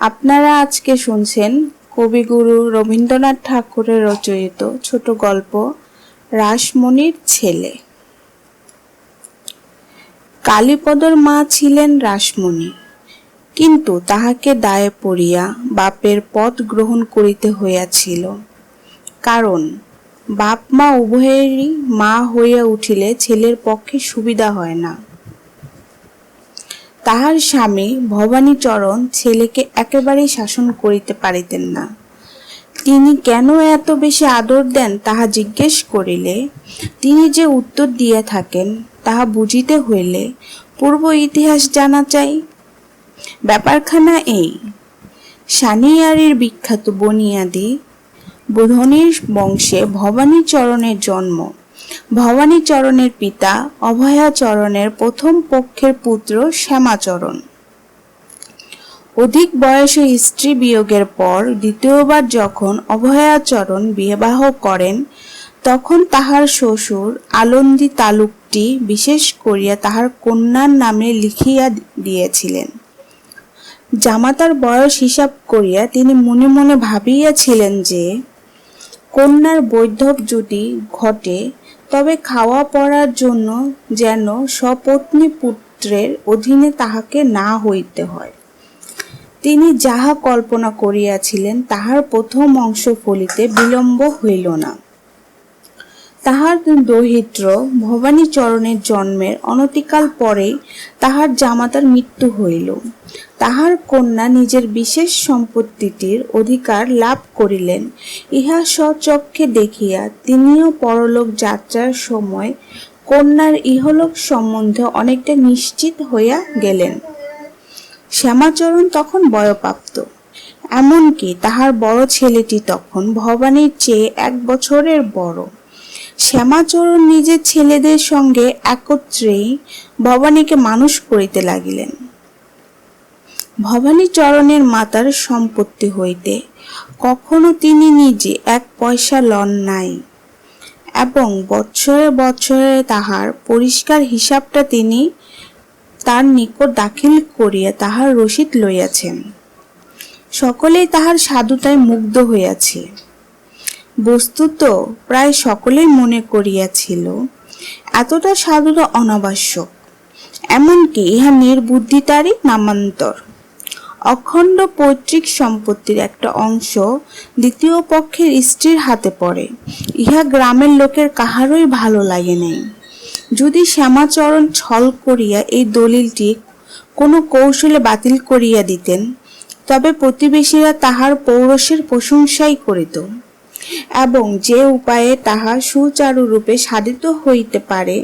আপনারা আজকে শুনছেন কবিগুরু রবীন্দ্রনাথ ঠাকুরের রচিত ছোট গল্প রাসমণির ছেলে। কালীপদর মা ছিলেন রাসমণি, কিন্তু তাহাকে দায়ে পড়িয়া বাপের পদ গ্রহণ করিতে হইয়াছিল। কারণ বাপ মা উভয়েরই মা হইয়া উঠিলে ছেলের পক্ষে সুবিধা হয় না। তাহার স্বামী ভবানীচরণ ছেলেকে একেবারেই শাসন করিতে পারিতেন না। তিনি কেন এত বেশি আদর দেন তাহা জিজ্ঞেস করিলে তিনি যে উত্তর দিয়া থাকেন তাহা বুঝিতে হইলে পূর্ব ইতিহাস জানা চাই। ব্যাপারখানা এই, সানিয়ারির বিখ্যাত বনিয়াদি ধনির বংশে ভবানীচরণের জন্ম। ভবানীচরণের পিতা অভয়াচরণের প্রথম পক্ষের পুত্র শ্যামাচরণ। অধিক বয়সে স্ত্রী বিয়োগের পর দ্বিতীয়বার যখন অভয়াচরণ বিবাহ করেন, তখন তাহার শ্বশুর আলন্দি তালুকটি বিশেষ করিয়া তাহার কন্যার নামে লিখিয়া দিয়েছিলেন। জামাতার বয়স হিসাব করিয়া তিনি মনে মনে ভাবিয়াছিলেন যে কন্যার বৈধব যদি ঘটে তবে খাওয়া পড়ার জন্য যেন সপত্নী পুত্রের অধীনে তাহাকে না হইতে হয়। তিনি যাহা কল্পনা করিয়াছিলেন তাহার প্রথম অংশ ফলিতে বিলম্ব হইল না। তাহার দৌহিত্র ভবানীচরণের জন্মের অনতিকাল পরেই তাহার জামাতার মৃত্যু হইল। তাহার কন্যা নিজের বিশেষ সম্পত্তিটির অধিকার লাভ করিলেন। ইহা স্বচক্ষে দেখিয়া তিনিও পরলোক যাত্রার সময় কন্যার ইহলোক সম্বন্ধে অনেকটা নিশ্চিত হইয়া গেলেন। শ্যামাচরণ তখন বয়ঃপ্রাপ্ত, এমনকি তাহার বড় ছেলেটি তখন ভবানীর চেয়ে 1 বছরের বড়। শ্যামাচরণ নিজের ছেলেদের সঙ্গে একত্রেই ভবানীকে মানুষ করিতে লাগিলেন। ভবানীচরণের মাতার সম্পত্তি হইতে কখনো তিনি নিজে 1 পয়সা লন নাই, এবং বৎসরে বৎসরে তাহার পরিষ্কার হিসাবটা তিনি তার নিকট দাখিল করিয়া তাহার রসিদ লইয়াছেন। সকলেই তাহার সাধুতায় মুগ্ধ হইয়াছে। বস্তুত প্রায় সকলেই মনে করিয়াছিল এতটা সাধুতা অনাবশ্যক, এমনকি ইহা নির্বুদ্ধিতারই নামান্তর। অখণ্ড পৈতৃক সম্পত্তির একটা অংশ দ্বিতীয় পক্ষের স্ত্রীর হাতে পড়ে, ইহা গ্রামের লোকের কাহারই ভালো লাগে নাই। যদি শ্যামাচরণ ছল করিয়া এই দলিলটি কোনো কৌশলে বাতিল করিয়া দিতেন, তবে প্রতিবেশীরা তাহার পৌরুষের প্রশংসাই করিত, এবং যে উপায়ে তাহা সুচারুরূপে সাধিত হইতে পারে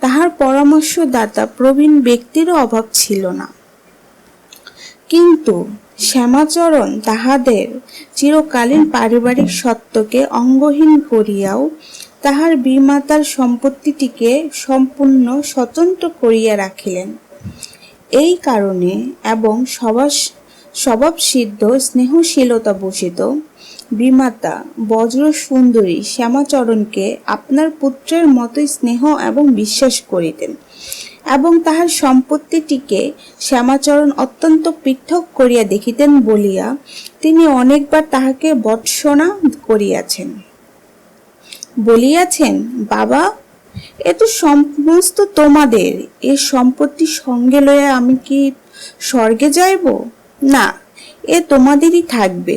তাহার পরামর্শদাতা প্রবীণ ব্যক্তিরও অভাব ছিল না। কিন্তু শ্যামাচরণ তাহাদের চিরকালীন পারিবারিক সত্যকে অঙ্গহীন করিয়াও তাহার বিমাতার সম্পত্তিটিকে সম্পূর্ণ স্বতন্ত্র করিয়া রাখিলেন। এই কারণে এবং স্বভাবসিদ্ধ স্নেহশীলতা বশিত বিমাতা বজ্র সুন্দরী শ্যামাচরণকে আপনার পুত্রের মতোই স্নেহ এবং বিশ্বাস করিতেন, এবং তাহার সম্পত্তিটিকে শ্যামাচরণ অত্যন্ত পৃথক করিয়া দেখিতেন বলিয়া তিনি অনেকবার তাহাকে ভর্ৎসনা করিয়াছেন। বলিয়াছেন, বাবা, এ তো সমস্ত তোমাদের, এ সম্পত্তি সঙ্গে লইয়া আমি কি স্বর্গে যাইব? না, এ তোমাদেরই থাকবে।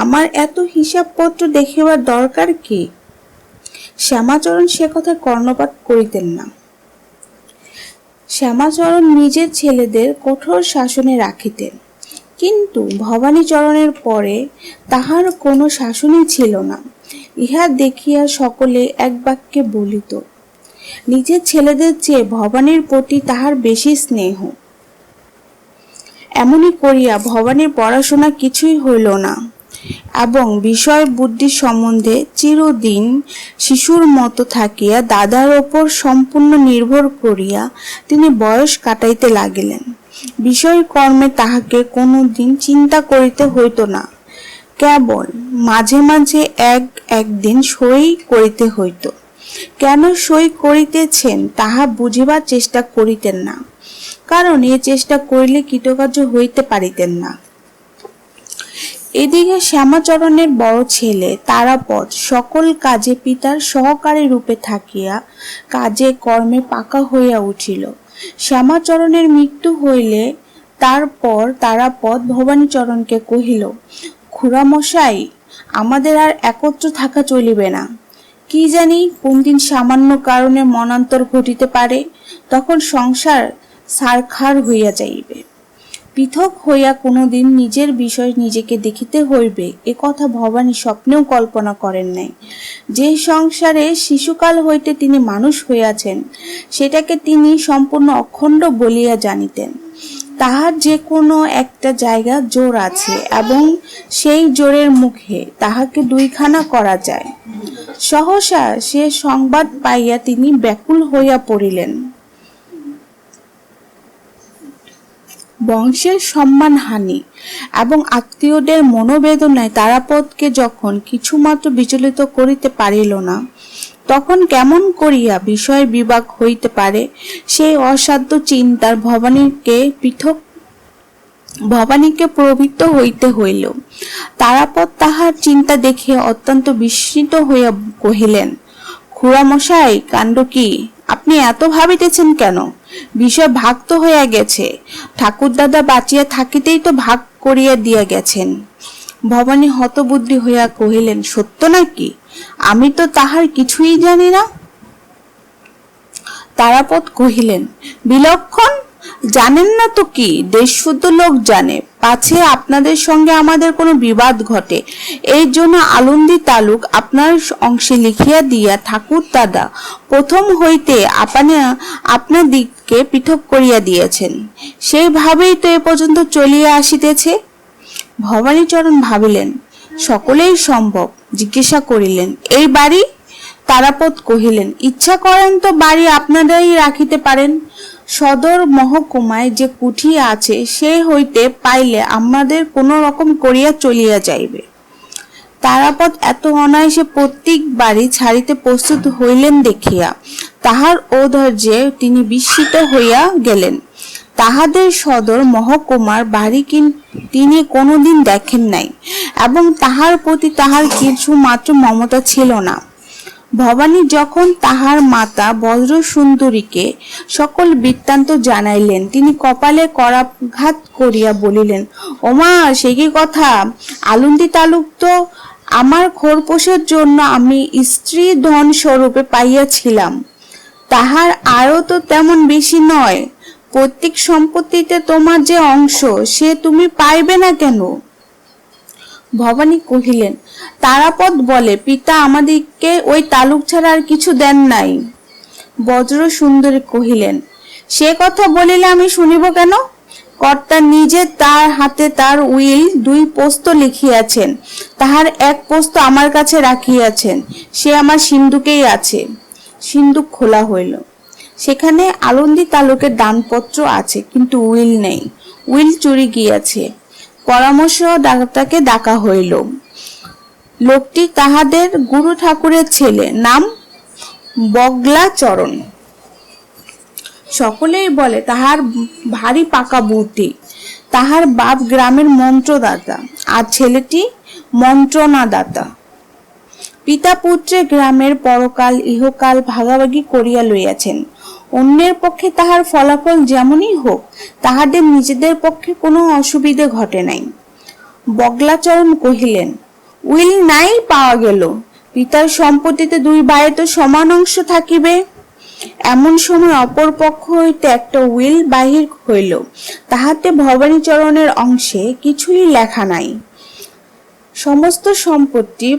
আমার এত হিসাবপত্র দেখিবার দরকার কি? শ্যামাচরণ সে কথা কর্ণপাত করিতেন না। শ্যামাচরণ নিজের ছেলেদের কঠোর শাসনে রাখিতেন, কিন্তু ভবানীচরণের পরে তাহার কোনো শাসনই ছিল না। ইহা দেখিয়া সকলে এক বাক্যে বলিত, নিজের ছেলেদের চেয়ে ভবানীর প্রতি তাহার বেশি স্নেহ। এমনি করিয়া ভবানীর পড়াশোনা কিছুই হইল না, এবং বিষয় বুদ্ধি সম্বন্ধে চিরদিন শিশুর মতো থাকিয়া দাদার ওপর সম্পূর্ণ নির্ভর করিয়া তিনি বয়স কাটাইতে লাগিলেন। বিষয় কর্মে তাহাকে কোনো দিন চিন্তা করিতে হইত না, কেবল মাঝে মাঝে একদিন সই করিতে হইত। কেন সই করিতেছেন তাহা বুঝিবার চেষ্টা করিতেন না, কারণ এ চেষ্টা করিলে কৃতকার্য হইতে পারিতেন না। এদিকে শ্যামাচরণের বড় ছেলে তারাপদ সকল কাজে পিতার সহকারী রূপে থাকিয়া কাজে কর্মে পাকা হইয়া উঠিল। শ্যামাচরণের মৃত্যু হইলে তারপর তারাপদ ভবানীচরণকে কহিল, খুড়ামশাই, আমাদের আর একত্র থাকা চলিবে না। কি জানি কোন দিন সামান্য কারণে মনান্তর ঘটিতে পারে, তখন সংসার ছারখার হইয়া যাইবে। পৃথক হইয়া কোনোদিন নিজের বিষয় নিজেকে দেখিতে হইবে এ কথা ভবানী স্বপ্নেও কল্পনা করেন নাই। যে সংসারে শিশুকাল হইতে তিনি মানুষ হইয়াছেন সেটাকে তিনি সম্পূর্ণ অখণ্ড বলিয়া জানিতেন। তাহার যে কোনো একটা জায়গা জোর আছে এবং সেই জোরের মুখে তাহাকে দুইখানা করা যায়। সহসা সে সংবাদ পাইয়া তিনি ব্যাকুল হইয়া পড়িলেন। বংশের সম্মানহানি এবং আত্মীয়দের মনোবেদনায় তারাপদকে যখন কিছুমাত্র বিচলিত করিতে পারিল না, তখন কেমন করিয়া বিষয় বিভাগ হইতে পারে সেই অসাধ্য চিন্তার ভবানীকে প্রবৃত্ত হইতে হইল। তারাপদ তাহার চিন্তা দেখে অত্যন্ত বিস্মিত হইয়া কহিলেন, খুড়ামশাই, কাণ্ড কি? আপনি এত ভাবিতেছেন কেন? বিষয় ভাগ তো হইয়া গেছে। ঠাকুরদাদা বাঁচিয়া থাকিতেই তো ভাগ করিয়া দিয়া গেছেন। ভবানী হতবুদ্ধি হইয়া কহিলেন, সত্য নাকি? আমি তো তাহার কিছুই জানি না। তারাপদ কহিলেন, বিলক্ষণ! জানেন না তো কি, দেশশুদ্ধ লোক জানে। পাছে আপনাদের সঙ্গে আমাদের কোনো বিবাদ ঘটে, এই জন্য আলন্দি তালুক আপনার অংশে লিখিয়া দিয়া ঠাকুর দাদা প্রথম হইতে আপনার দিককে পৃথক করিয়া দিয়েছেন। সেইভাবেই তো এ পর্যন্ত চলিয়া আসিতেছে। ভবানীচরণ ভাবিলেন, সকলেই সম্ভব। জিজ্ঞাসা করিলেন, এই বাড়ি? তারাপদ কহিলেন, ইচ্ছা করেন তো বাড়ি আপনারাই রাখিতে পারেন। সদর মহকুমায় যে কুঠি আছে সে হইতে পাইলে আমাদের কোনো রকম করিয়া চলিয়া যাইবে। তারাপদ এত অনায়াসে প্রত্যেক বাড়ি ছাড়িতে প্রস্তুত হইলেন দেখিয়া তাহার ঔদার্যে তিনি বিস্মিত হইয়া গেলেন। তাহাদের সদর মহকুমার বাড়ি তিনি কোনোদিন দেখেন নাই এবং তাহার প্রতি তাহার কিছু মাত্র মমতা ছিল না। ভবানী যখন তাহার মাতা বজ্র সুন্দরীকে সকল বৃত্তান্ত জানাইলেন, তিনি কপালে করাঘাত করিয়া বলিলেন, ওমা, সে কি কথা! আলন্দি তালুক তো আমার খোরপোশের জন্য আমি স্ত্রী ধন স্বরূপে পাইয়াছিলাম। তাহার আরও তো তেমন বেশি নয়। প্রত্যেক সম্পত্তিতে তোমার যে অংশ সে তুমি পাইবে না কেন? ভবানী কহিলেন, তারাপদ বলে, পিতা আমাদিগকে ওই তালুক ছাড়া আর কিছু দেন নাই। বজ্র সুন্দরী কহিলেন, সে কথা বলিলে আমি শুনিব কেন? কর্তা নিজে তার হাতে তার উইল 2 পোস্ত লিখিয়াছেন, তাহার 1 পোস্ত আমার কাছে রাখিয়াছেন। সে আমার সিন্ধুকেই আছে। সিন্ধুক খোলা হইল। সেখানে আলন্দি তালুকের দানপত্র আছে, কিন্তু উইল নেই। উইল চুরি গিয়াছে। পরামর্শদাতাকে ডাকা হইল। লোকটি তাহাদের গুরু ঠাকুরের ছেলে, নাম বগলাচরণ। সকলেই বলে তাহার ভারী পাকা বুদ্ধি। তাহার বাপ গ্রামের মন্ত্রদাতা আর ছেলেটি মন্ত্রণাদাতা। পিতা পুত্রে গ্রামের পরকাল ইহকাল ভাগাভাগি করিয়া লইয়াছেন। অন্যের পক্ষে তাহার ফলাফল যেমনই হোক, তাহাদের নিজেদের পক্ষে কোনো অসুবিধে ঘটে নাই। বগলাচরণ কহিলেন, উইল নাই পাওয়া গেল, পিতার সম্পত্তিতে 2 ভাইয়ে তো সমান অংশ থাকিবে। এমন সময় অপর পক্ষ হইতে একটা উইল বাহির হইল। তাহাতে ভবানীচরণের অংশে কিছুই লেখা নাই। সমস্ত সম্পত্তি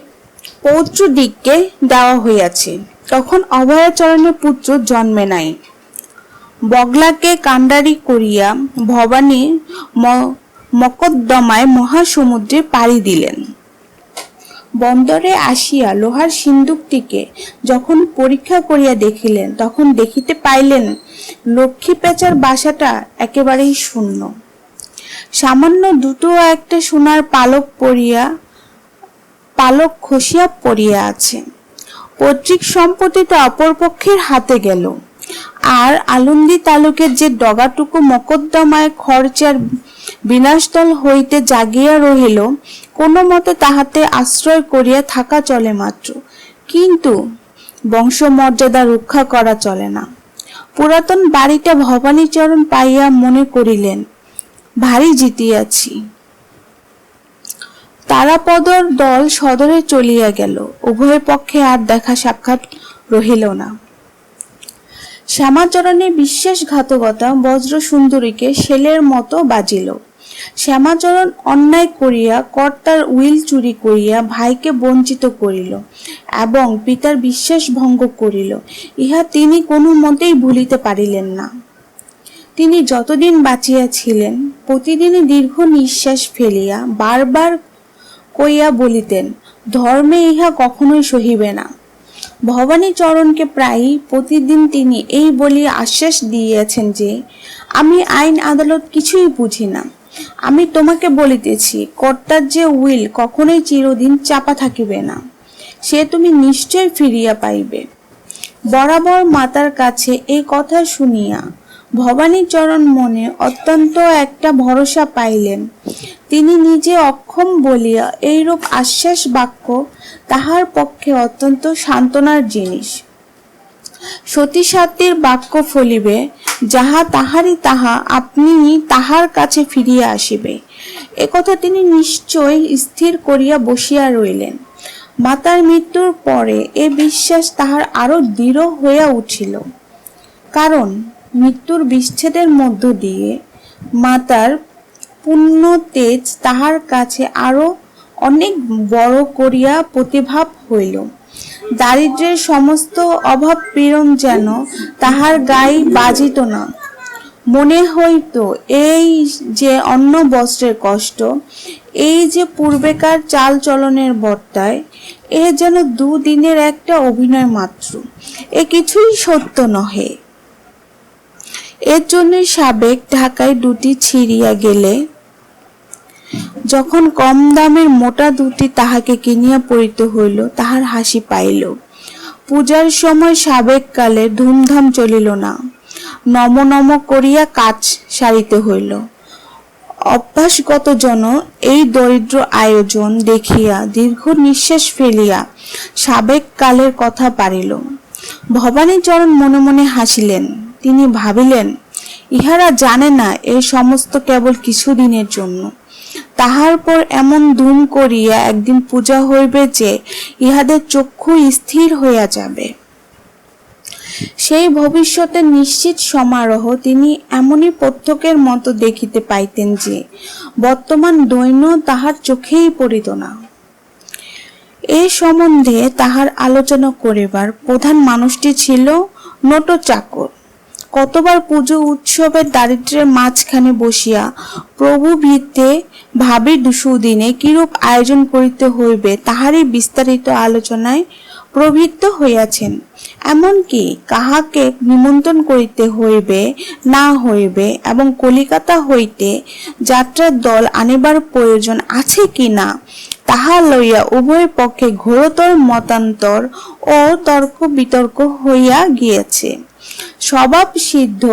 পৌত্রদিগকে দেওয়া হইয়াছে। তখন অভয়াচরণের পুত্র জন্মে নাই। বগলাকে কাণ্ডারি করিয়া ভবানী মকদ্দমায় মহাসমুদ্রে পাড়ি দিলেন। বন্দরে আসিয়া লোহার সিন্দুকটিকে যখন পরীক্ষা করিয়া দেখিলেন, তখন দেখিতে পাইলেন লক্ষ্মী পেঁচার বাসাটা একেবারেই শূন্য। সামান্য 2 একটা সোনার পালক খসিয়া পড়িয়া আছে। পৈতৃক সম্পত্তি তো অপর পক্ষের হাতে গেল। আর আলন্দি তালুকের যে ডগাটুকু মকদ্দমায় খরচার বিনাশদল হইতে জাগিয়া রহিল, কোনো মতে তাহাতে আশ্রয় করিয়া থাকা চলে মাত্র, কিন্তু বংশমর্যাদা রক্ষা করা চলে না। পুরাতন বাড়িটা ভবানীচরণ পাইয়া মনে করিলেন, ভারী জিতিয়াছি। তারাপদর দল সদরে চলিয়া গেল, উভয় পক্ষে আর দেখা সাক্ষাৎ রহিল না। শ্যামাচরণের বিশ্বাসঘাতকতা বজ্র সুন্দরীকে শেলের মতো বাজিল। শ্যামাচরণ অন্যায় করিয়া কর্তার উইল চুরি করিয়া ভাইকে বঞ্চিত করিল এবং পিতার বিশ্বাস ভঙ্গ করিল, ইহা তিনি কোনো মতেই ভুলিতে পারিলেন না। তিনি যতদিন বাঁচিয়া ছিলেন প্রতিদিনই দীর্ঘ নিঃশ্বাস ফেলিয়া বারবার কইয়া বলিতেন, ধর্মে ইহা কখনোই সহিবে না। ভবানীচরণকে প্রায়ই প্রতিদিন তিনি এই বলিয়া আশ্বাস দিয়েছেন যে, আমি আইন আদালত কিছুই বুঝি না। আমি তোমাকে বলিতেছি, কর্তার যে উইল কখনোই চিরদিন চাপা থাকিবে না, সে তুমি নিশ্চয় ফিরিয়া পাইবে। বরাবর মাতার কাছে এই কথা শুনিয়া ভবানীচরণ মনে অত্যন্ত একটা ভরসা পাইলেন। তিনি নিজে অক্ষম বলিয়া এইরূপ আশ্বাস বাক্য তাহার পক্ষে অত্যন্ত সান্ত্বনার জিনিস। সতীসাধ্যের বাক্য ফলিবে, যাহা তাহারই তাহা আপনি তাহার কাছে ফিরিয়া আসিবে, একথা তিনি নিশ্চয় স্থির করিয়া বসিয়া রইলেন। মাতার মৃত্যুর পরে এ বিশ্বাস তাহার আরো দৃঢ় হইয়া উঠিল, কারণ মৃত্যুর বিচ্ছেদের মধ্য দিয়ে মাতার পুণ্য তেজ তাহার কাছে আরো অনেক বড় করিয়া প্রতিভাব হইল। দারিদ্র্যের সমস্ত অভাব পীড়ন যেন তাহার গায়ে বাজিত না। মনে হইত এই যে অন্ন বস্ত্রের কষ্ট, এই যে পূর্বেকার চাল চলনের বর্তায়, এ যেন দুদিনের একটা অভিনয় মাত্র, এ কিছুই সত্য নহে। এর জন্যই সাবেক ঢাকায় দুটি ছিঁড়িয়া গেলে যখন কম দামের মোটা দুটি তাহাকে কিনিয়া পড়িতে হইল, তাহার হাসি পাইল। পূজার সময় সাবেক কালে ধুমধাম চলিল না, নম নম করিয়া কাজ সারিতে হইল। অভ্যাসগত জন এই দরিদ্র আয়োজন দেখিয়া দীর্ঘ নিঃশ্বাস ফেলিয়া সাবেক কালের কথা পারিল। ভবানীচরণ মনে মনে হাসিলেন। তিনি ভাবিলেন, ইহারা জানে না এই সমস্ত কেবল কিছুদিনের জন্য। তাহার পর এমন ধুম করিয়া একদিন পূজা হইবে যে ইহাদের চক্ষু স্থির হইয়া যাবে। সেই ভবিষ্যতের নিশ্চিত সমারোহ তিনি এমনই প্রত্যক্ষের মতো দেখিতে পাইতেন যে বর্তমান দৈন্য তাহার চোখেই পড়িত না। এই সম্বন্ধে তাহার আলোচনা করিবার প্রধান মানুষটি ছিল নোটো চাকর। কতবার পুজো উৎসবের দারিদ্র্যের মাঝখানে বসিয়া প্রভু ভিত্তে ভাবি সুদিনে কিরূপ আয়োজন করিতে হইবে তাহারই বিস্তারিত আলোচনায় প্রবৃত্ত হইয়াছেন। এমনকি কাহাকে নিমন্ত্রণ করিতে হইবে না হইবে এবং কলিকাতা হইতে যাত্রার দল আনিবার প্রয়োজন আছে কিনা তাহা লইয়া উভয় পক্ষে ঘোরতর মতান্তর ও তর্ক বিতর্ক হইয়া গিয়েছে। স্বভাব সিদ্ধ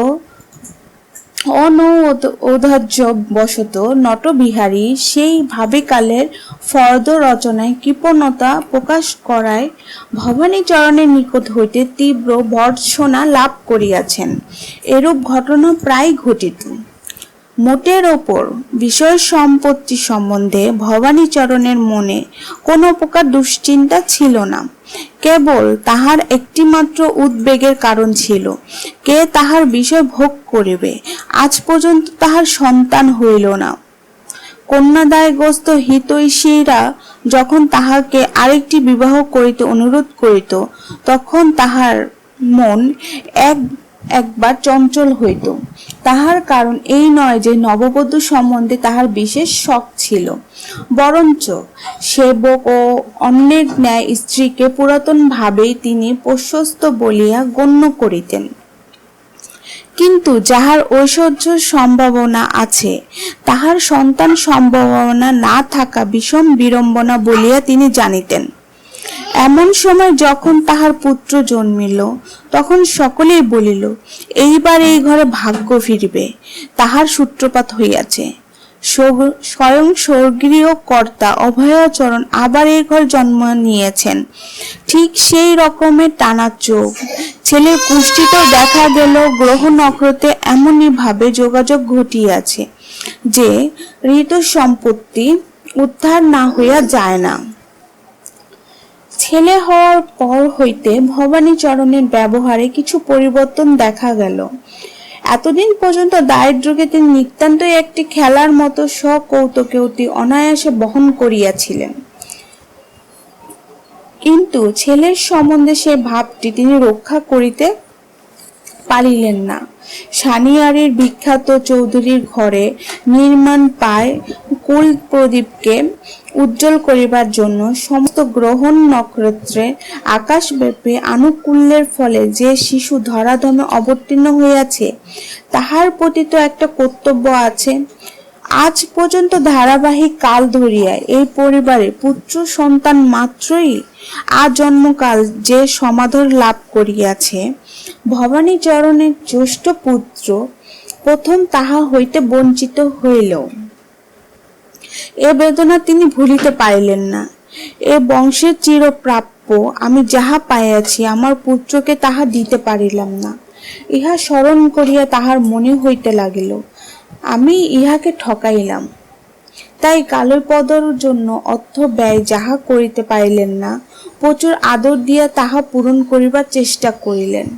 অনৌদার্য বশত নটবিহারী সেই ভাবিকালের ফর্দ রচনায় কৃপণতা প্রকাশ করায় ভবানীচরণের নিকট হইতে তীব্র ভর্ৎসনা লাভ করিয়াছেন। এরূপ ঘটনা প্রায় ঘটিত। মোটের ওপর বিষয় সম্পত্তি সম্বন্ধে ভবানীচরণের মনে কোনো প্রকার দুশ্চিন্তা ছিল না। কেবল তাহার একটিমাত্র উদ্বেগের কারণ ছিল, কে তাহার বিষয় ভোগ করিবে। আজ পর্যন্ত তাহার সন্তান হইল না। কন্যাদায়গ্রস্ত হিতৈষীরা যখন তাহাকে আরেকটি বিবাহ করিতে অনুরোধ করিত, তখন তাহার মন একবার চঞ্চল হইত। তাহার কারণ এই নয় যে নববধূ সম্বন্ধে তাহার বিশেষ শখ ছিল, বরঞ্চ সেবক ও অন্যের ন্যায় স্ত্রীকে পুরাতন ভাবেই তিনি প্রশস্ত বলিয়া গণ্য করিতেন। কিন্তু যাহার ঐশ্বর্য সম্ভাবনা আছে, তাহার সন্তান সম্ভাবনা না থাকা বিষম বিড়ম্বনা বলিয়া তিনি জানিতেন। এমন সময় যখন তাহার পুত্র জন্মিল, তখন সকলেই বলিল, এইবার এই ঘরে ভাগ্য ফিরিবে, তাহার সূত্রপাত হইয়াছে। স্বয়ং স্বর্গীয় কর্তা অভয়াচরণ আবার এই ঘরে জন্ম নিয়েছেন। ঠিক সেই রকমের টানা চোখ। ছেলের কুষ্ঠিতেও দেখা গেল গ্রহ নক্ষত্রে এমনই ভাবে যোগাযোগ ঘটিয়াছে যে ঋত সম্পত্তি উদ্ধার না হইয়া যায় না। ছেলে হওয়ার পর হইতে ভবানীচরণের ব্যবহারে কিছু পরিবর্তন দেখা গেল। এতদিন পর্যন্ত দারিদ্র্যকে তিনি নিতান্তই একটি খেলার মতো সকৌতুকে অতি অনায়াসে বহন করিয়াছিলেন, কিন্তু ছেলের সম্বন্ধে সে ভাবটি তিনি রক্ষা করিতে পারিলেন না। সানিয়ারির বিখ্যাত চৌধুরীর ঘরে নির্মাণ পায় কুল প্রদীপকে উজ্জ্বল করিবার জন্য সমস্ত গ্রহ নক্ষত্রে আকাশব্যাপী আনুকূল্যের ফলে যে শিশু ধরাধামে অবতীর্ণ হইয়াছে, তাহার প্রতি তো একটা কর্তব্য আছে। আজ পর্যন্ত ধারাবাহিক কাল ধরিয়া এই পরিবারে পুত্র সন্তান মাত্রই আজন্মকাল যে সমাদর লাভ করিয়াছে, ভবানীচরণের জ্যেষ্ঠ পুত্র প্রথম তাহা হইতে বঞ্চিত হইল। এ বেদনা তিনি ভুলিতে পারিলেন না। এ বংশের চিরপ্রাপ্য আমি যাহা পাইয়াছি, আমার পুত্রকে তাহা দিতে পারিলাম না। ইহা স্মরণ করিয়া তাহার মনে হইতে লাগিল, আমি ইহাকে ঠকাইলাম। তাই কালীপদর জন্য অর্থ ব্যয় যাহা করিতে পারিলেন না, প্রচুর আদর দিয়া তাহা পূরণ করিবার চেষ্টা করিলেন।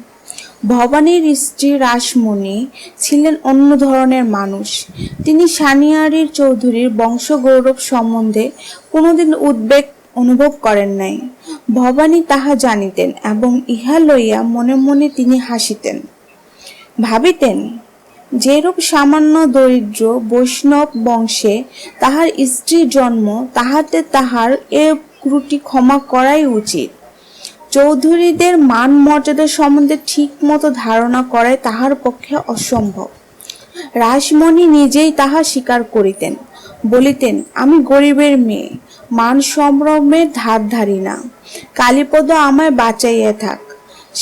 ভবানীর স্ত্রী রাসমণি ছিলেন অন্য ধরনের মানুষ। তিনি সানিয়ারির চৌধুরীর বংশগৌরব সম্বন্ধে কোনোদিন উদ্বেগ অনুভব করেন নাই। ভবানী তাহা জানিতেন এবং ইহা লইয়া মনে মনে তিনি হাসিতেন। ভাবিতেন, যেরূপ সামান্য দরিদ্র বৈষ্ণব বংশে তাহার স্ত্রীর জন্ম, তাহাতে তাহার এ ত্রুটি ক্ষমা করাই উচিত। চৌধুরীদের মান মর্যাদা সম্বন্ধে ঠিক মতো ধারণা করাই তাহার পক্ষে অসম্ভব। রাসমণি নিজেই তাহা স্বীকার করিতেন, বলিতেন, আমি গরিবের মেয়ে, মান সম্ভ্রমের ধার ধারি না। কালীপদ আমায় বাঁচাইয়া থাক,